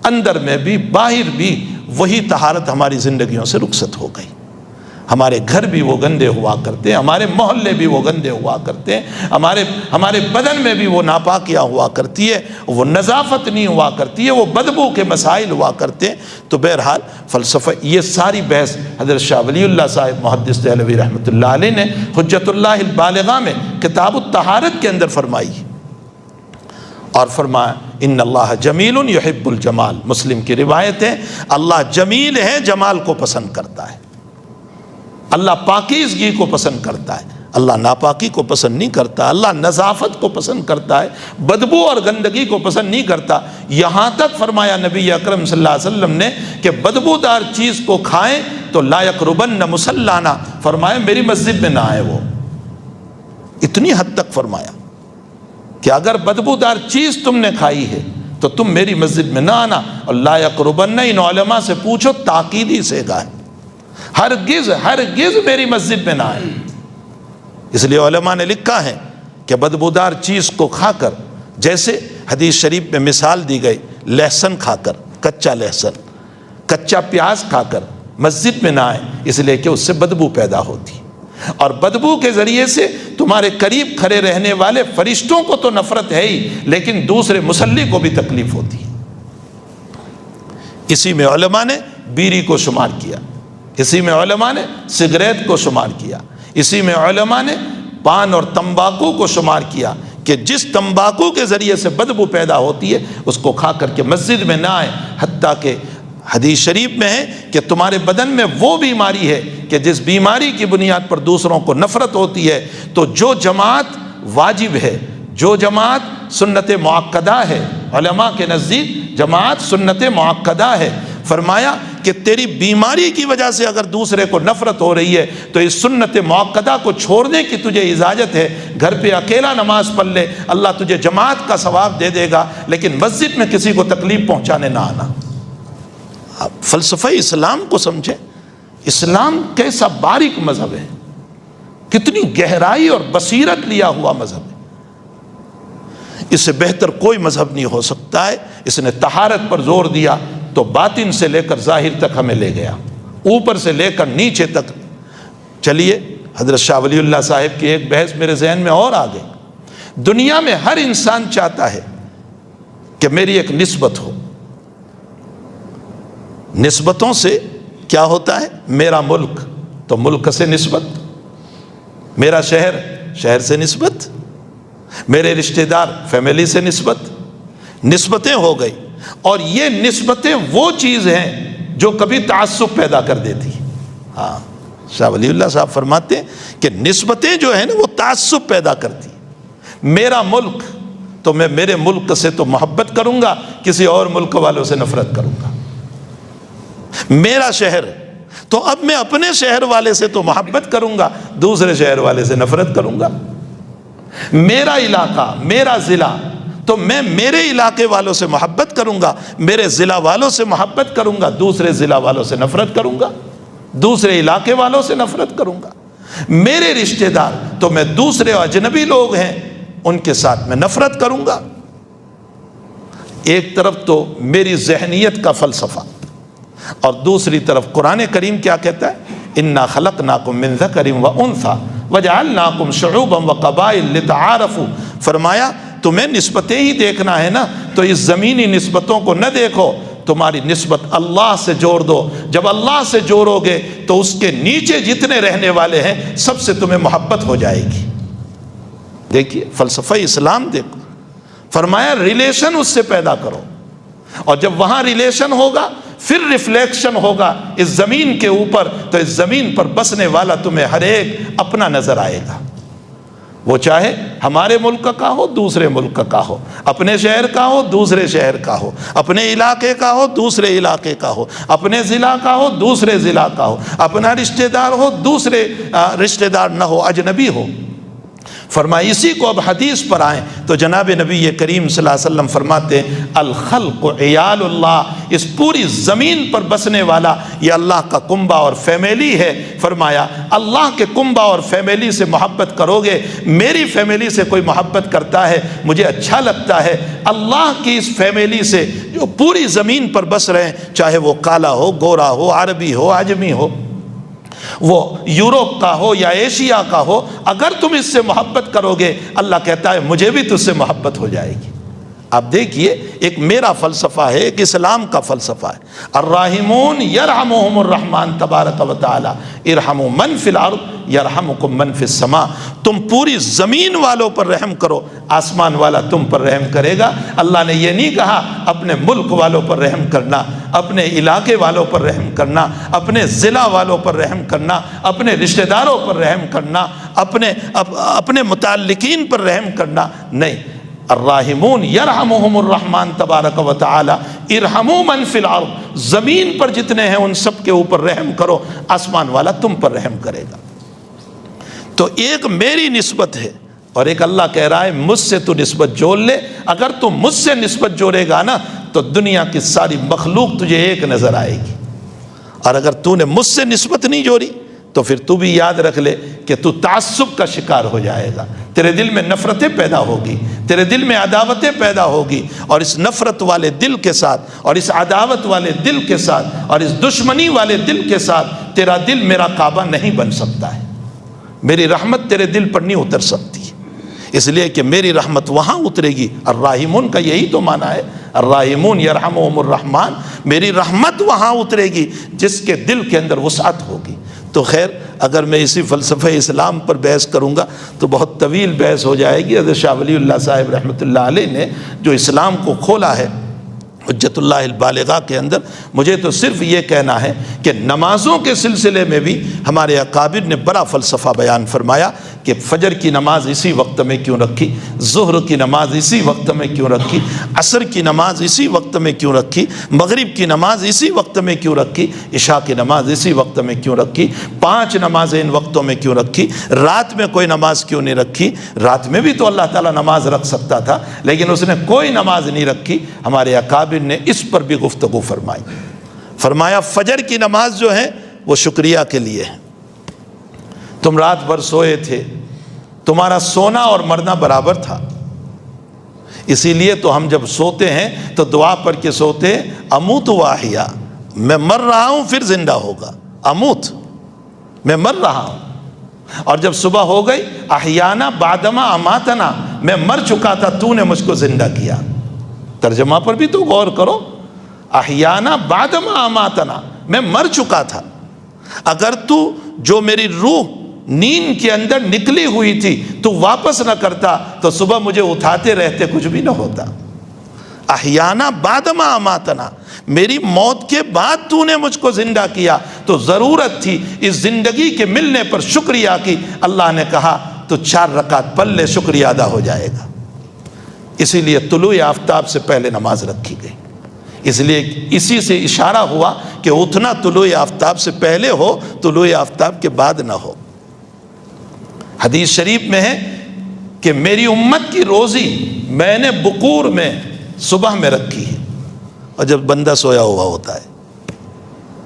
اندر میں بھی باہر بھی وہی طہارت ہماری زندگیوں سے رخصت ہو گئی۔ ہمارے گھر بھی وہ گندے ہوا کرتے ہیں، ہمارے محلے بھی وہ گندے ہوا کرتے ہیں، ہمارے بدن میں بھی وہ ناپاکیاں ہوا کرتی ہے، وہ نظافت نہیں ہوا کرتی ہے، وہ بدبو کے مسائل ہوا کرتے ہیں۔ تو بہرحال فلسفہ، یہ ساری بحث حضرت شاہ ولی اللہ صاحب محدث دہلوی رحمۃ اللہ علیہ نے حجت اللہ البالغہ میں کتاب الطہارت کے اندر فرمائی، اور فرمایا ان اللہ جمیل یحب الجمال۔ مسلم کی روایت ہے اللہ جمیل ہے، جمال کو پسند کرتا ہے۔ اللہ پاکیزگی کو پسند کرتا ہے، اللہ ناپاکی کو پسند نہیں کرتا۔ اللہ نظافت کو پسند کرتا ہے، بدبو اور گندگی کو پسند نہیں کرتا۔ یہاں تک فرمایا نبی اکرم صلی اللہ علیہ وسلم نے کہ بدبودار چیز کو کھائیں تو لا یقربن مصلانا، فرمایا میری مسجد میں نہ آئے۔ وہ اتنی حد تک فرمایا کہ اگر بدبودار چیز تم نے کھائی ہے تو تم میری مسجد میں نہ آنا، اور لا یقربن، ان علماء سے پوچھو تاکیدی سے گائے، ہرگز ہرگز میری مسجد میں نہ آئے۔ اس لیے علماء نے لکھا ہے کہ بدبودار چیز کو کھا کر، جیسے حدیث شریف میں مثال دی گئی، لہسن کھا کر، کچا لہسن، کچا پیاز کھا کر مسجد میں نہ آئے، اس لیے کہ اس سے بدبو پیدا ہوتی، اور بدبو کے ذریعے سے تمہارے قریب کھڑے رہنے والے فرشتوں کو تو نفرت ہے ہی، لیکن دوسرے مصلی کو بھی تکلیف ہوتی ہے۔ اسی میں علماء نے بیڑی کو شمار کیا، اسی میں علماء نے سگریٹ کو شمار کیا، اسی میں علماء نے پان اور تمباکو کو شمار کیا کہ جس تمباکو کے ذریعے سے بدبو پیدا ہوتی ہے اس کو کھا کر کے مسجد میں نہ آئے۔ حتیٰ کہ حدیث شریف میں ہے کہ تمہارے بدن میں وہ بیماری ہے کہ جس بیماری کی بنیاد پر دوسروں کو نفرت ہوتی ہے، تو جو جماعت واجب ہے، جو جماعت سنت معقدہ ہے، علماء کے نزدیک جماعت سنت معقدہ ہے، فرمایا کہ تیری بیماری کی وجہ سے اگر دوسرے کو نفرت ہو رہی ہے تو اس سنت معقدہ کو چھوڑنے کی تجھے اجازت ہے، گھر پہ اکیلا نماز پڑھ لے، اللہ تجھے جماعت کا ثواب دے دے گا، لیکن مسجد میں کسی کو تکلیف پہنچانے نہ آنا۔ آپ فلسفہ اسلام کو سمجھیں، اسلام کیسا باریک مذہب ہے، کتنی گہرائی اور بصیرت لیا ہوا مذہب ہے، اس سے بہتر کوئی مذہب نہیں ہو سکتا ہے۔ اس نے طہارت پر زور دیا تو باطن سے لے کر ظاہر تک ہمیں لے گیا، اوپر سے لے کر نیچے تک۔ چلیے حضرت شاہ ولی اللہ صاحب کی ایک بحث میرے ذہن میں اور آ گئی۔ دنیا میں ہر انسان چاہتا ہے کہ میری ایک نسبت ہو، نسبتوں سے کیا ہوتا ہے؟ میرا ملک تو ملک سے نسبت، میرا شہر شہر سے نسبت، میرے رشتہ دار فیملی سے نسبت، نسبتیں ہو گئی۔ اور یہ نسبتیں وہ چیز ہیں جو کبھی تعصب پیدا کر دیتی۔ ہاں، شاہ ولی اللہ صاحب فرماتے ہیں کہ نسبتیں جو ہیں نا وہ تعصب پیدا کرتی۔ میرا ملک تو میں میرے ملک سے تو محبت کروں گا، کسی اور ملک والوں سے نفرت کروں گا۔ میرا شہر تو اب میں اپنے شہر والے سے تو محبت کروں گا، دوسرے شہر والے سے نفرت کروں گا۔ میرا علاقہ، میرا ضلع تو میں میرے علاقے والوں سے محبت کروں گا، میرے ضلع والوں سے محبت کروں گا، دوسرے ضلع والوں سے نفرت کروں گا، دوسرے علاقے والوں سے نفرت کروں گا۔ میرے رشتہ دار تو میں دوسرے اجنبی لوگ ہیں ان کے ساتھ میں نفرت کروں گا۔ ایک طرف تو میری ذہنیت کا فلسفہ اور دوسری طرف قرآن کریم کیا کہتا ہے؟ انا خلقناکم من ذکر و انثی وجعلناکم شعوبا وقبائل لتعارفوا۔ فرمایا تمہیں نسبتیں ہی دیکھنا ہے نا، تو اس زمینی نسبتوں کو نہ دیکھو، تمہاری نسبت اللہ سے جوڑ دو۔ جب اللہ سے جوڑو گے تو اس کے نیچے جتنے رہنے والے ہیں سب سے تمہیں محبت ہو جائے گی۔ دیکھیے فلسفہ اسلام دیکھو، فرمایا ریلیشن اس سے پیدا کرو، اور جب وہاں ریلیشن ہوگا پھر ریفلیکشن ہوگا اس زمین کے اوپر، تو اس زمین پر بسنے والا تمہیں ہر ایک اپنا نظر آئے گا، وہ چاہے ہمارے ملک کا ہو، دوسرے ملک کا ہو، اپنے شہر کا ہو، دوسرے شہر کا ہو، اپنے علاقے کا ہو، دوسرے علاقے کا ہو، اپنے ضلع کا ہو، دوسرے ضلع کا ہو، اپنا رشتہ دار ہو، دوسرے رشتہ دار نہ ہو، اجنبی ہو۔ فرمایا اسی کو اب حدیث پر آئیں تو جناب نبی کریم صلی اللہ علیہ وسلم فرماتے ہیں الخلق عیال اللہ، اس پوری زمین پر بسنے والا یہ اللہ کا کنبہ اور فیملی ہے۔ فرمایا اللہ کے کنبہ اور فیملی سے محبت کرو گے، میری فیملی سے کوئی محبت کرتا ہے مجھے اچھا لگتا ہے، اللہ کی اس فیملی سے جو پوری زمین پر بس رہے ہیں، چاہے وہ کالا ہو، گورا ہو، عربی ہو، عجمی ہو، وہ یورپ کا ہو یا ایشیا کا ہو، اگر تم اس سے محبت کرو گے اللہ کہتا ہے مجھے بھی تجھ سے محبت ہو جائے گی۔ آپ دیکھیے ایک میرا فلسفہ ہے، ایک اسلام کا فلسفہ ہے، الراحمون یرحمہم الرحمن تبارک و تعالی ارحموا من فی الارض یرحمکم من فی السماء۔ تم پوری زمین والوں پر رحم کرو، آسمان والا تم پر رحم کرے گا۔ اللہ نے یہ نہیں کہا اپنے ملک والوں پر رحم کرنا، اپنے علاقے والوں پر رحم کرنا، اپنے ضلع والوں پر رحم کرنا، اپنے رشتہ داروں پر رحم کرنا، اپنے متعلقین پر رحم کرنا، نہیں۔ الراحمون یرحمہم الرحمن تبارک و تعالی ارحموا من فی الارض، زمین پر جتنے ہیں ان سب کے اوپر رحم کرو، آسمان والا تم پر رحم کرے گا۔ تو ایک میری نسبت ہے اور ایک اللہ کہہ رہا ہے مجھ سے تو نسبت جوڑ لے۔ اگر تو مجھ سے نسبت جوڑے گا نا تو دنیا کی ساری مخلوق تجھے ایک نظر آئے گی، اور اگر تو نے مجھ سے نسبت نہیں جوڑی تو پھر تو بھی یاد رکھ لے کہ تو تعصب کا شکار ہو جائے گا، تیرے دل میں نفرتیں پیدا ہوگی، تیرے دل میں عداوتیں پیدا ہوگی، اور اس نفرت والے دل کے ساتھ اور اس عداوت والے دل کے ساتھ اور اس دشمنی والے دل کے ساتھ تیرا دل میرا کعبہ نہیں بن سکتا ہے، میری رحمت تیرے دل پر نہیں اتر سکتی، اس لیے کہ میری رحمت وہاں اترے گی۔ الراحمون کا یہی تو معنی ہے، الراحمون یرحمہم الرحمن، میری رحمت وہاں اترے گی جس کے دل کے اندر وسعت ہوگی۔ تو خیر اگر میں اسی فلسفہ اسلام پر بحث کروں گا تو بہت طویل بحث ہو جائے گی۔ حضرت شاہ ولی اللہ صاحب رحمۃ اللہ علیہ نے جو اسلام کو کھولا ہے حجت اللہ البالغہ کے اندر مجھے تو صرف یہ کہنا ہے کہ نمازوں کے سلسلے میں بھی ہمارے اکابر نے بڑا فلسفہ بیان فرمایا کہ فجر کی نماز اسی وقت میں کیوں رکھی، ظہر کی نماز اسی وقت میں کیوں رکھی، عصر کی نماز اسی وقت میں کیوں رکھی، مغرب کی نماز اسی وقت میں کیوں رکھی، عشاء کی نماز اسی وقت میں کیوں رکھی، 5 نمازیں ان وقتوں میں کیوں رکھی، رات میں کوئی نماز کیوں نہیں رکھی؟ رات میں بھی تو اللہ تعالیٰ نماز رکھ سکتا تھا، لیکن اس نے کوئی نماز نہیں رکھی۔ ہمارے اکابر نے اس پر بھی گفتگو فرمائی، فرمایا فجر کی نماز جو ہے وہ شکریہ کے لیے ہے۔ تم رات بھر سوئے تھے، تمہارا سونا اور مرنا برابر تھا، اسی لیے تو ہم جب سوتے ہیں تو دعا پڑھ کے سوتے، اموت و احیا، میں مر رہا ہوں پھر زندہ ہوگا، اموت میں مر رہا ہوں، اور جب صبح ہو گئی احیانا بعدما اماتنا، میں مر چکا تھا تو نے مجھ کو زندہ کیا۔ ترجمہ پر بھی تو غور کرو، احیانا بعدما اماتنا، میں مر چکا تھا، اگر تو جو میری روح نیند کے اندر نکلی ہوئی تھی تو واپس نہ کرتا تو صبح مجھے اٹھاتے رہتے کچھ بھی نہ ہوتا۔ احیانا بعدما اماتنا، میری موت کے بعد تو نے مجھ کو زندہ کیا، تو ضرورت تھی اس زندگی کے ملنے پر شکریہ کی۔ اللہ نے کہا تو 4 رکعت پڑھ لے، شکریہ ادا ہو جائے گا۔ اسی لیے طلوع آفتاب سے پہلے نماز رکھی گئی، اس لیے اسی سے اشارہ ہوا کہ اٹھنا طلوع آفتاب سے پہلے ہو، طلوع آفتاب کے بعد نہ ہو۔ حدیث شریف میں ہے کہ میری امت کی روزی میں نے بکور میں صبح میں رکھی ہے، اور جب بندہ سویا ہوا ہوتا ہے،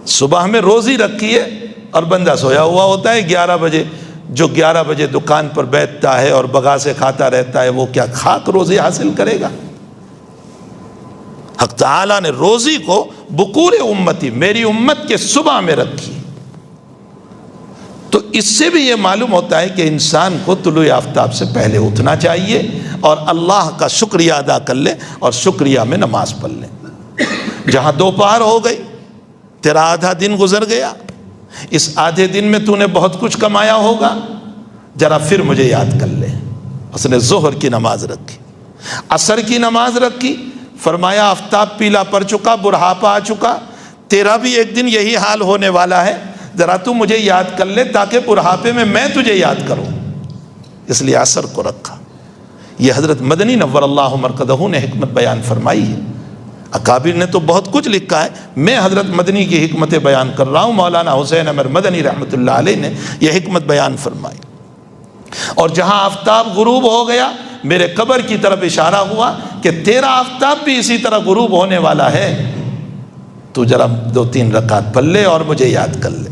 صبح میں روزی رکھی ہے اور بندہ سویا ہوا ہوتا ہے 11 بجے، جو 11 بجے دکان پر بیٹھتا ہے اور بغاسے کھاتا رہتا ہے وہ کیا کھاک روزی حاصل کرے گا؟ حق تعالیٰ نے روزی کو بکور امتی، میری امت کے صبح میں رکھی۔ تو اس سے بھی یہ معلوم ہوتا ہے کہ انسان کو طلوع آفتاب سے پہلے اٹھنا چاہیے اور اللہ کا شکریہ ادا کر لے اور شکریہ میں نماز پڑھ لے۔ جہاں دوپہر ہو گئی، تیرا آدھا دن گزر گیا، اس آدھے دن میں تو نے بہت کچھ کمایا ہوگا، ذرا پھر مجھے یاد کر لے۔ اس نے ظہر کی نماز رکھی، عصر کی نماز رکھی، فرمایا آفتاب پیلا پڑ چکا، بڑھاپا آ چکا، تیرا بھی ایک دن یہی حال ہونے والا ہے، ذرا تو مجھے یاد کر لے تاکہ بڑھاپے میں تجھے یاد کروں، اس لیے عصر کو رکھا۔ یہ حضرت مدنی نور اللہ مرقدہ نے حکمت بیان فرمائی ہے۔ اکابر نے تو بہت کچھ لکھا ہے، میں حضرت مدنی کی حکمتیں بیان کر رہا ہوں۔ مولانا حسین عمر مدنی رحمۃ اللہ علیہ نے یہ حکمت بیان فرمائی۔ اور جہاں آفتاب غروب ہو گیا، میرے قبر کی طرف اشارہ ہوا کہ تیرا آفتاب بھی اسی طرح غروب ہونے والا ہے، تو ذرا 2-3 رکعت پڑھ لے اور مجھے یاد کر لے۔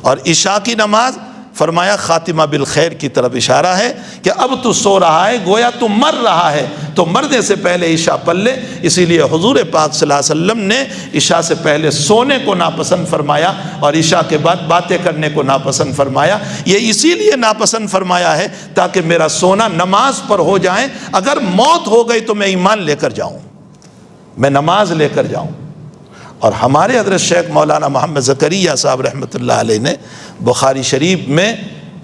اور عشاء کی نماز فرمایا خاتمہ بالخیر کی طرف اشارہ ہے کہ اب تو سو رہا ہے، گویا تو مر رہا ہے، تو مرنے سے پہلے عشاء پڑھ لے۔ اسی لیے حضور پاک صلی اللہ علیہ وسلم نے عشاء سے پہلے سونے کو ناپسند فرمایا اور عشاء کے بعد باتیں کرنے کو ناپسند فرمایا۔ یہ اسی لیے ناپسند فرمایا ہے تاکہ میرا سونا نماز پر ہو جائے، اگر موت ہو گئی تو میں ایمان لے کر جاؤں، میں نماز لے کر جاؤں۔ اور ہمارے حضرت شیخ مولانا محمد زکریا صاحب رحمۃ اللہ علیہ نے بخاری شریف میں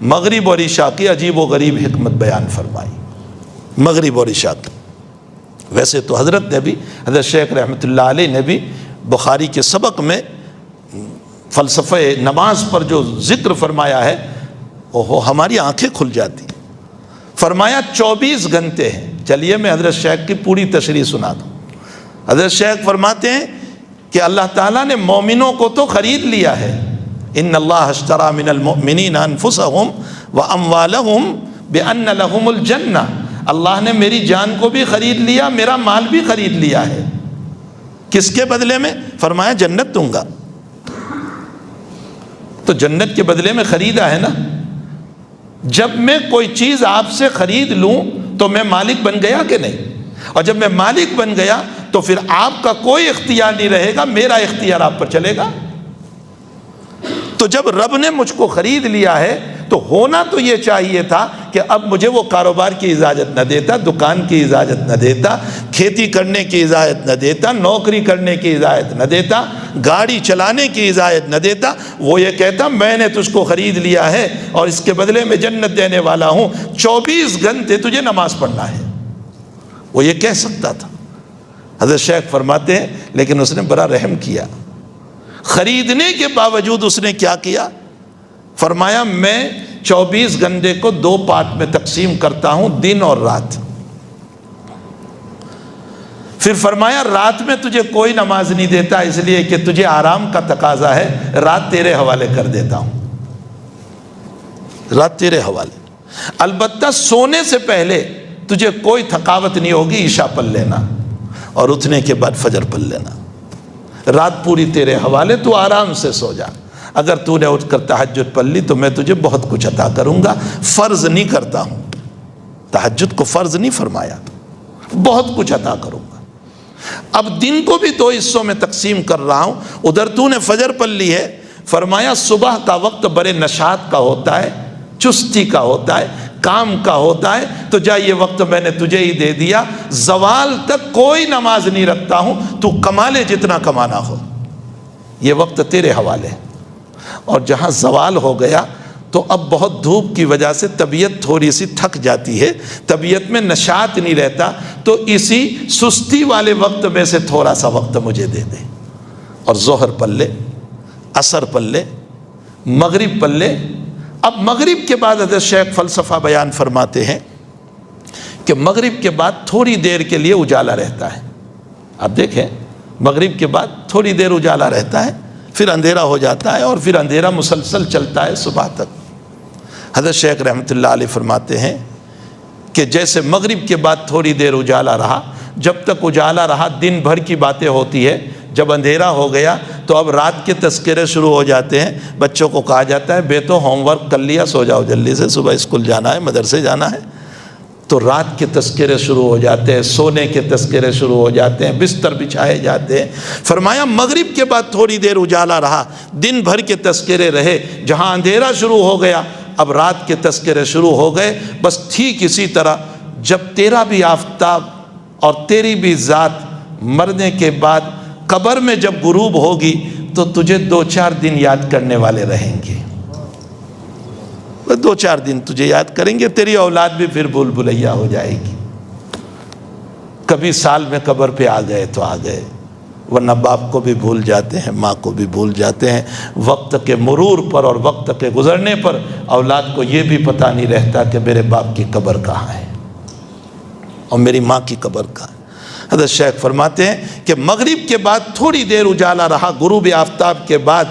مغرب اور عشاء کی عجیب و غریب حکمت بیان فرمائی، مغرب اور عشاء کی۔ ویسے تو حضرت نے بھی، حضرت شیخ رحمۃ اللہ علیہ نے بھی بخاری کے سبق میں فلسفہ نماز پر جو ذکر فرمایا ہے وہ ہماری آنکھیں کھل جاتی۔ فرمایا 24 گھنٹے ہیں۔ چلیے میں حضرت شیخ کی پوری تشریح سنا دوں۔ حضرت شیخ فرماتے ہیں کہ اللہ تعالیٰ نے مومنوں کو تو خرید لیا ہے، ان اللہ اشتری من المؤمنین انفسہم واموالہم بان لہم الجنہ، اللہ نے میری جان کو بھی خرید لیا، میرا مال بھی خرید لیا ہے۔ کس کے بدلے میں؟ فرمایا جنت دوں گا۔ تو جنت کے بدلے میں خریدا ہے نا۔ جب میں کوئی چیز آپ سے خرید لوں تو میں مالک بن گیا کہ نہیں؟ اور جب میں مالک بن گیا تو پھر آپ کا کوئی اختیار نہیں رہے گا، میرا اختیار آپ پر چلے گا۔ تو جب رب نے مجھ کو خرید لیا ہے تو ہونا تو یہ چاہیے تھا کہ اب مجھے وہ کاروبار کی اجازت نہ دیتا، دکان کی اجازت نہ دیتا، کھیتی کرنے کی اجازت نہ دیتا، نوکری کرنے کی اجازت نہ دیتا، گاڑی چلانے کی اجازت نہ دیتا۔ وہ یہ کہتا میں نے تجھ کو خرید لیا ہے اور اس کے بدلے میں جنت دینے والا ہوں، 24 گھنٹے تجھے نماز پڑھنا ہے۔ وہ یہ کہہ سکتا تھا، حضرت شیخ فرماتے ہیں لیکن اس نے بڑا رحم کیا، خریدنے کے باوجود اس نے کیا کیا؟ فرمایا میں 24 گھنٹے کو 2 پارٹ میں تقسیم کرتا ہوں، دن اور رات۔ پھر فرمایا رات میں تجھے کوئی نماز نہیں دیتا، اس لیے کہ تجھے آرام کا تقاضا ہے، رات تیرے حوالے کر دیتا ہوں، رات تیرے حوالے۔ البتہ سونے سے پہلے تجھے کوئی تھکاوٹ نہیں ہوگی، عشاء پڑھ لینا اور اٹھنے کے بعد فجر پڑھ لینا، رات پوری تیرے حوالے، تو آرام سے سو جا۔ اگر تو نے اٹھ کر تہجد پڑھ لی تو میں تجھے بہت کچھ عطا کروں گا، فرض نہیں کرتا ہوں، تہجد کو فرض نہیں فرمایا، بہت کچھ عطا کروں گا۔ اب دن کو بھی 2 حصوں میں تقسیم کر رہا ہوں، ادھر تو نے فجر پڑھ لی ہے، فرمایا صبح کا وقت بڑے نشاط کا ہوتا ہے، چستی کا ہوتا ہے، کام کا ہوتا ہے، تو جا یہ وقت میں نے تجھے ہی دے دیا، زوال تک کوئی نماز نہیں رکھتا ہوں، تو کما لے جتنا کمانا ہو، یہ وقت تیرے حوالے۔ اور جہاں زوال ہو گیا تو اب بہت دھوپ کی وجہ سے طبیعت تھوڑی سی تھک جاتی ہے، طبیعت میں نشاط نہیں رہتا، تو اسی سستی والے وقت میں سے تھوڑا سا وقت مجھے دے دے، اور ظہر پڑھ لے، عصر پڑھ لے، مغرب پڑھ لے۔ اب مغرب کے بعد حضرت شیخ فلسفہ بیان فرماتے ہیں کہ مغرب کے بعد تھوڑی دیر کے لیے اجالا رہتا ہے۔ آپ دیکھیں مغرب کے بعد تھوڑی دیر اجالا رہتا ہے، پھر اندھیرا ہو جاتا ہے، اور پھر اندھیرا مسلسل چلتا ہے صبح تک۔ حضرت شیخ رحمۃ اللہ علیہ فرماتے ہیں کہ جیسے مغرب کے بعد تھوڑی دیر اجالا رہا، جب تک اجالا رہا دن بھر کی باتیں ہوتی ہے، جب اندھیرا ہو گیا تو اب رات کے تذکرے شروع ہو جاتے ہیں، بچوں کو کہا جاتا ہے بیٹو ہوم ورک کر لیا، سو جاؤ جلدی سے، صبح اسکول جانا ہے، مدرسے جانا ہے، تو رات کے تذکرے شروع ہو جاتے ہیں، سونے کے تذکرے شروع ہو جاتے ہیں، بستر بچھائے جاتے ہیں۔ فرمایا مغرب کے بعد تھوڑی دیر اجالا رہا، دن بھر کے تذکرے رہے، جہاں اندھیرا شروع ہو گیا اب رات کے تذکرے شروع ہو گئے۔ بس ٹھیک اسی طرح جب تیرا بھی آفتاب اور تیری بھی ذات مرنے کے بعد قبر میں جب غروب ہوگی تو تجھے 2-4 دن یاد کرنے والے رہیں گے، 2-4 دن تجھے یاد کریں گے، تیری اولاد بھی پھر بھول بھلیا ہو جائے گی۔ کبھی سال میں قبر پہ آ گئے تو آ گئے، ورنہ باپ کو بھی بھول جاتے ہیں، ماں کو بھی بھول جاتے ہیں۔ وقت کے مرور پر اور وقت کے گزرنے پر اولاد کو یہ بھی پتہ نہیں رہتا کہ میرے باپ کی قبر کہاں ہے اور میری ماں کی قبر کہاں ہے۔ حضرت شیخ فرماتے ہیں کہ مغرب کے بعد تھوڑی دیر اجالا رہا غروب آفتاب کے بعد،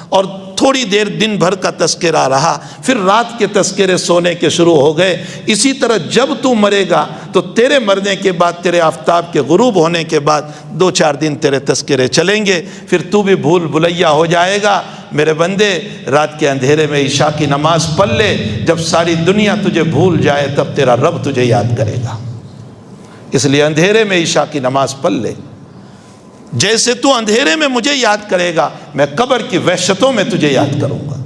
اور تھوڑی دیر دن بھر کا تذکرہ رہا، پھر رات کے تذکرے سونے کے شروع ہو گئے۔ اسی طرح جب تو مرے گا تو تیرے مرنے کے بعد، تیرے آفتاب کے غروب ہونے کے بعد 2-4 دن تیرے تذکرے چلیں گے، پھر تو بھی بھول بھلیا ہو جائے گا۔ میرے بندے رات کے اندھیرے میں عشاء کی نماز پڑھ لے، جب ساری دنیا تجھے بھول جائے تب تیرا رب تجھے یاد کرے گا، اس لیے اندھیرے میں عشاء کی نماز پڑھ لے۔ جیسے تو اندھیرے میں مجھے یاد کرے گا، میں قبر کی وحشتوں میں تجھے یاد کروں گا،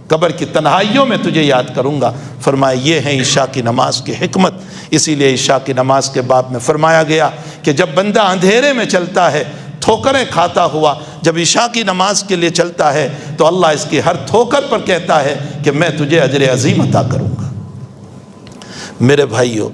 قبر کی تنہائیوں میں تجھے یاد کروں گا۔ فرمایا یہ ہے عشاء کی نماز کی حکمت۔ اسی لیے عشاء کی نماز کے باب میں فرمایا گیا کہ جب بندہ اندھیرے میں چلتا ہے ٹھوکریں کھاتا ہوا، جب عشاء کی نماز کے لیے چلتا ہے تو اللہ اس کی ہر ٹھوکر پر کہتا ہے کہ میں تجھے اجر عظیم عطا کروں گا۔ میرے بھائیو،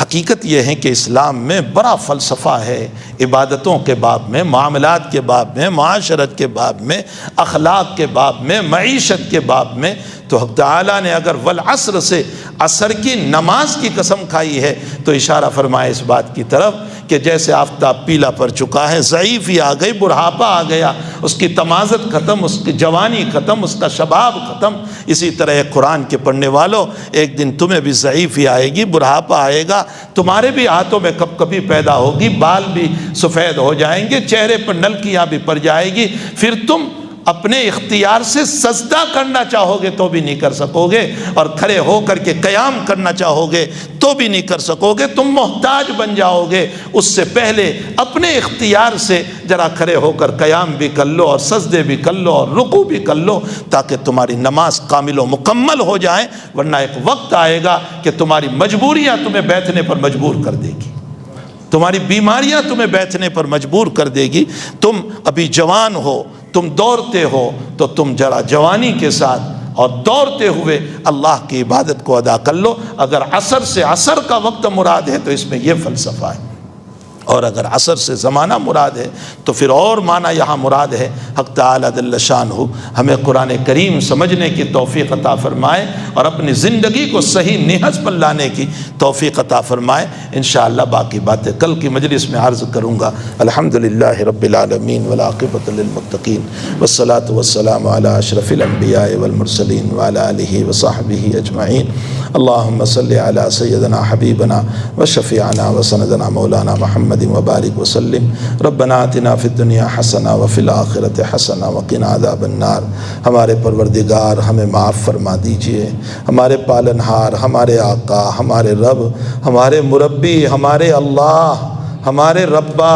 حقیقت یہ ہے کہ اسلام میں بڑا فلسفہ ہے، عبادتوں کے باب میں، معاملات کے باب میں، معاشرت کے باب میں، اخلاق کے باب میں، معیشت کے باب میں۔ تو حق تعالیٰ نے اگر والعصر سے عصر کی نماز کی قسم کھائی ہے تو اشارہ فرمائے اس بات کی طرف کہ جیسے آفتاب پیلا پڑ چکا ہے، ضعیفی آ گئی، بڑھاپا آ گیا، اس کی تمازت ختم، اس کی جوانی ختم، اس کا شباب ختم، اسی طرح قرآن کے پڑھنے والوں ایک دن تمہیں بھی ضعیفی آئے گی، بڑھاپا آئے گا، تمہارے بھی ہاتھوں میں کب کبھی پیدا ہوگی، بال بھی سفید ہو جائیں گے، چہرے پر نلکیاں بھی پڑ جائے گی، پھر تم اپنے اختیار سے سجدہ کرنا چاہو گے تو بھی نہیں کر سکو گے، اور کھڑے ہو کر کے قیام کرنا چاہو گے تو بھی نہیں کر سکو گے، تم محتاج بن جاؤ گے۔ اس سے پہلے اپنے اختیار سے ذرا کھڑے ہو کر قیام بھی کر لو، اور سجدے بھی کر لو، اور رکوع بھی کر لو، تاکہ تمہاری نماز کامل و مکمل ہو جائے، ورنہ ایک وقت آئے گا کہ تمہاری مجبوریاں تمہیں بیٹھنے پر مجبور کر دے گی، تمہاری بیماریاں تمہیں بیٹھنے پر مجبور کر دے گی۔ تم ابھی جوان ہو، تم دوڑتے ہو، تو تم ذرا جوانی کے ساتھ اور دوڑتے ہوئے اللہ کی عبادت کو ادا کر لو۔ اگر عصر سے عصر کا وقت مراد ہے تو اس میں یہ فلسفہ ہے۔ اور اگر عصر سے زمانہ مراد ہے تو پھر اور معنی یہاں مراد ہے۔ حق تعالی جل شانہ ہمیں قرآن کریم سمجھنے کی توفیق عطا فرمائے اور اپنی زندگی کو صحیح نہج پر لانے کی توفیق عطا فرمائے۔ انشاءاللہ باقی باتیں کل کی مجلس میں عرض کروں گا۔ الحمدللہ رب العالمین والعاقبۃ للمتقین والصلاۃ والسلام علی اشرف الانبیاء والمرسلین وعلی آلہ وصحبہ اجمعین۔ اللہم صلی علی سیدنا حبیبنا وشفیعنا وسندنا مولانا محمد وبارک وسلم۔ ربنا آتنا فی الدنیا حسنہ وفی الآخرۃ حسنہ وقنا عذاب النار۔ ہمارے پروردگار ہمیں معاف فرما دیجئے، ہمارے پالنہار، ہمارے آقا، ہمارے رب، ہمارے مربی، ہمارے اللہ، ہمارے ربا،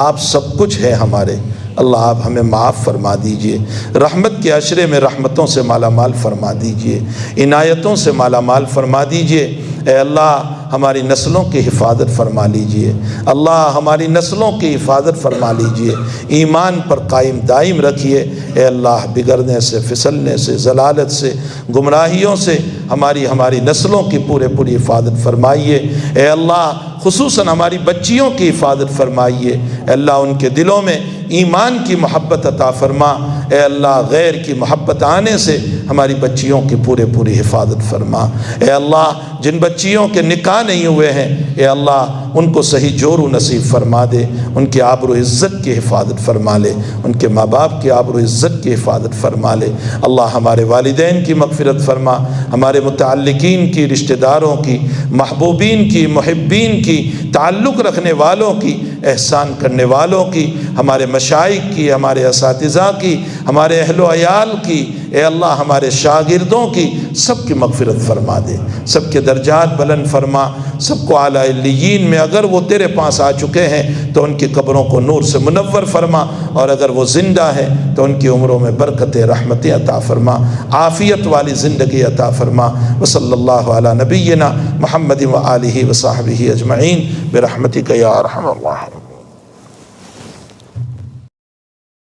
آپ سب کچھ ہیں ہمارے۔ اللہ آپ ہمیں معاف فرما دیجئے، رحمت کے عشرے میں رحمتوں سے مالا مال فرما دیجئے، عنایتوں سے مالا مال فرما دیجئے۔ اے اللہ ہماری نسلوں کی حفاظت فرما لیجئے، اللہ ہماری نسلوں کی حفاظت فرما لیجئے، ایمان پر قائم دائم رکھیے۔ اے اللہ بگڑنے سے، پھسلنے سے، ضلالت سے، گمراہیوں سے ہماری نسلوں کی پوری حفاظت فرمائیے۔ اے اللہ خصوصاً ہماری بچیوں کی حفاظت فرمائیے۔ اے اللہ ان کے دلوں میں ایمان کی محبت عطا فرما۔ اے اللہ غیر کی محبت آنے سے ہماری بچیوں کی پوری حفاظت فرما۔ اے اللہ جن بچیوں کے نکاح نہیں ہوئے ہیں، اے اللہ ان کو صحیح جور و نصیب فرما دے، ان کی آبرو عزت کی حفاظت فرما لے، ان کے ماں باپ کی آبرو عزت کی حفاظت فرما لے۔ اللہ ہمارے والدین کی مغفرت فرما، ہمارے متعلقین کی، رشتہ داروں کی، محبوبین کی، محبین کی، تعلق رکھنے والوں کی، احسان کرنے والوں کی، ہمارے مشائخ کی، ہمارے اساتذہ کی، ہمارے اہل و عیال کی، اے اللہ ہمارے شاگردوں کی، سب کی مغفرت فرما دے، سب کے درجات بلند فرما، سب کو اعلیٰ علیین میں اگر وہ تیرے پاس آ چکے ہیں تو ان کی قبروں کو نور سے منور فرما، اور اگر وہ زندہ ہیں تو ان کی عمروں میں برکت رحمتیں عطا فرما، عافیت والی زندگی عطا فرما۔ وصلی اللہ علی نبینا محمد و آلہ و صحبہ اجمعین برحمتک یا ارحم الراحمین۔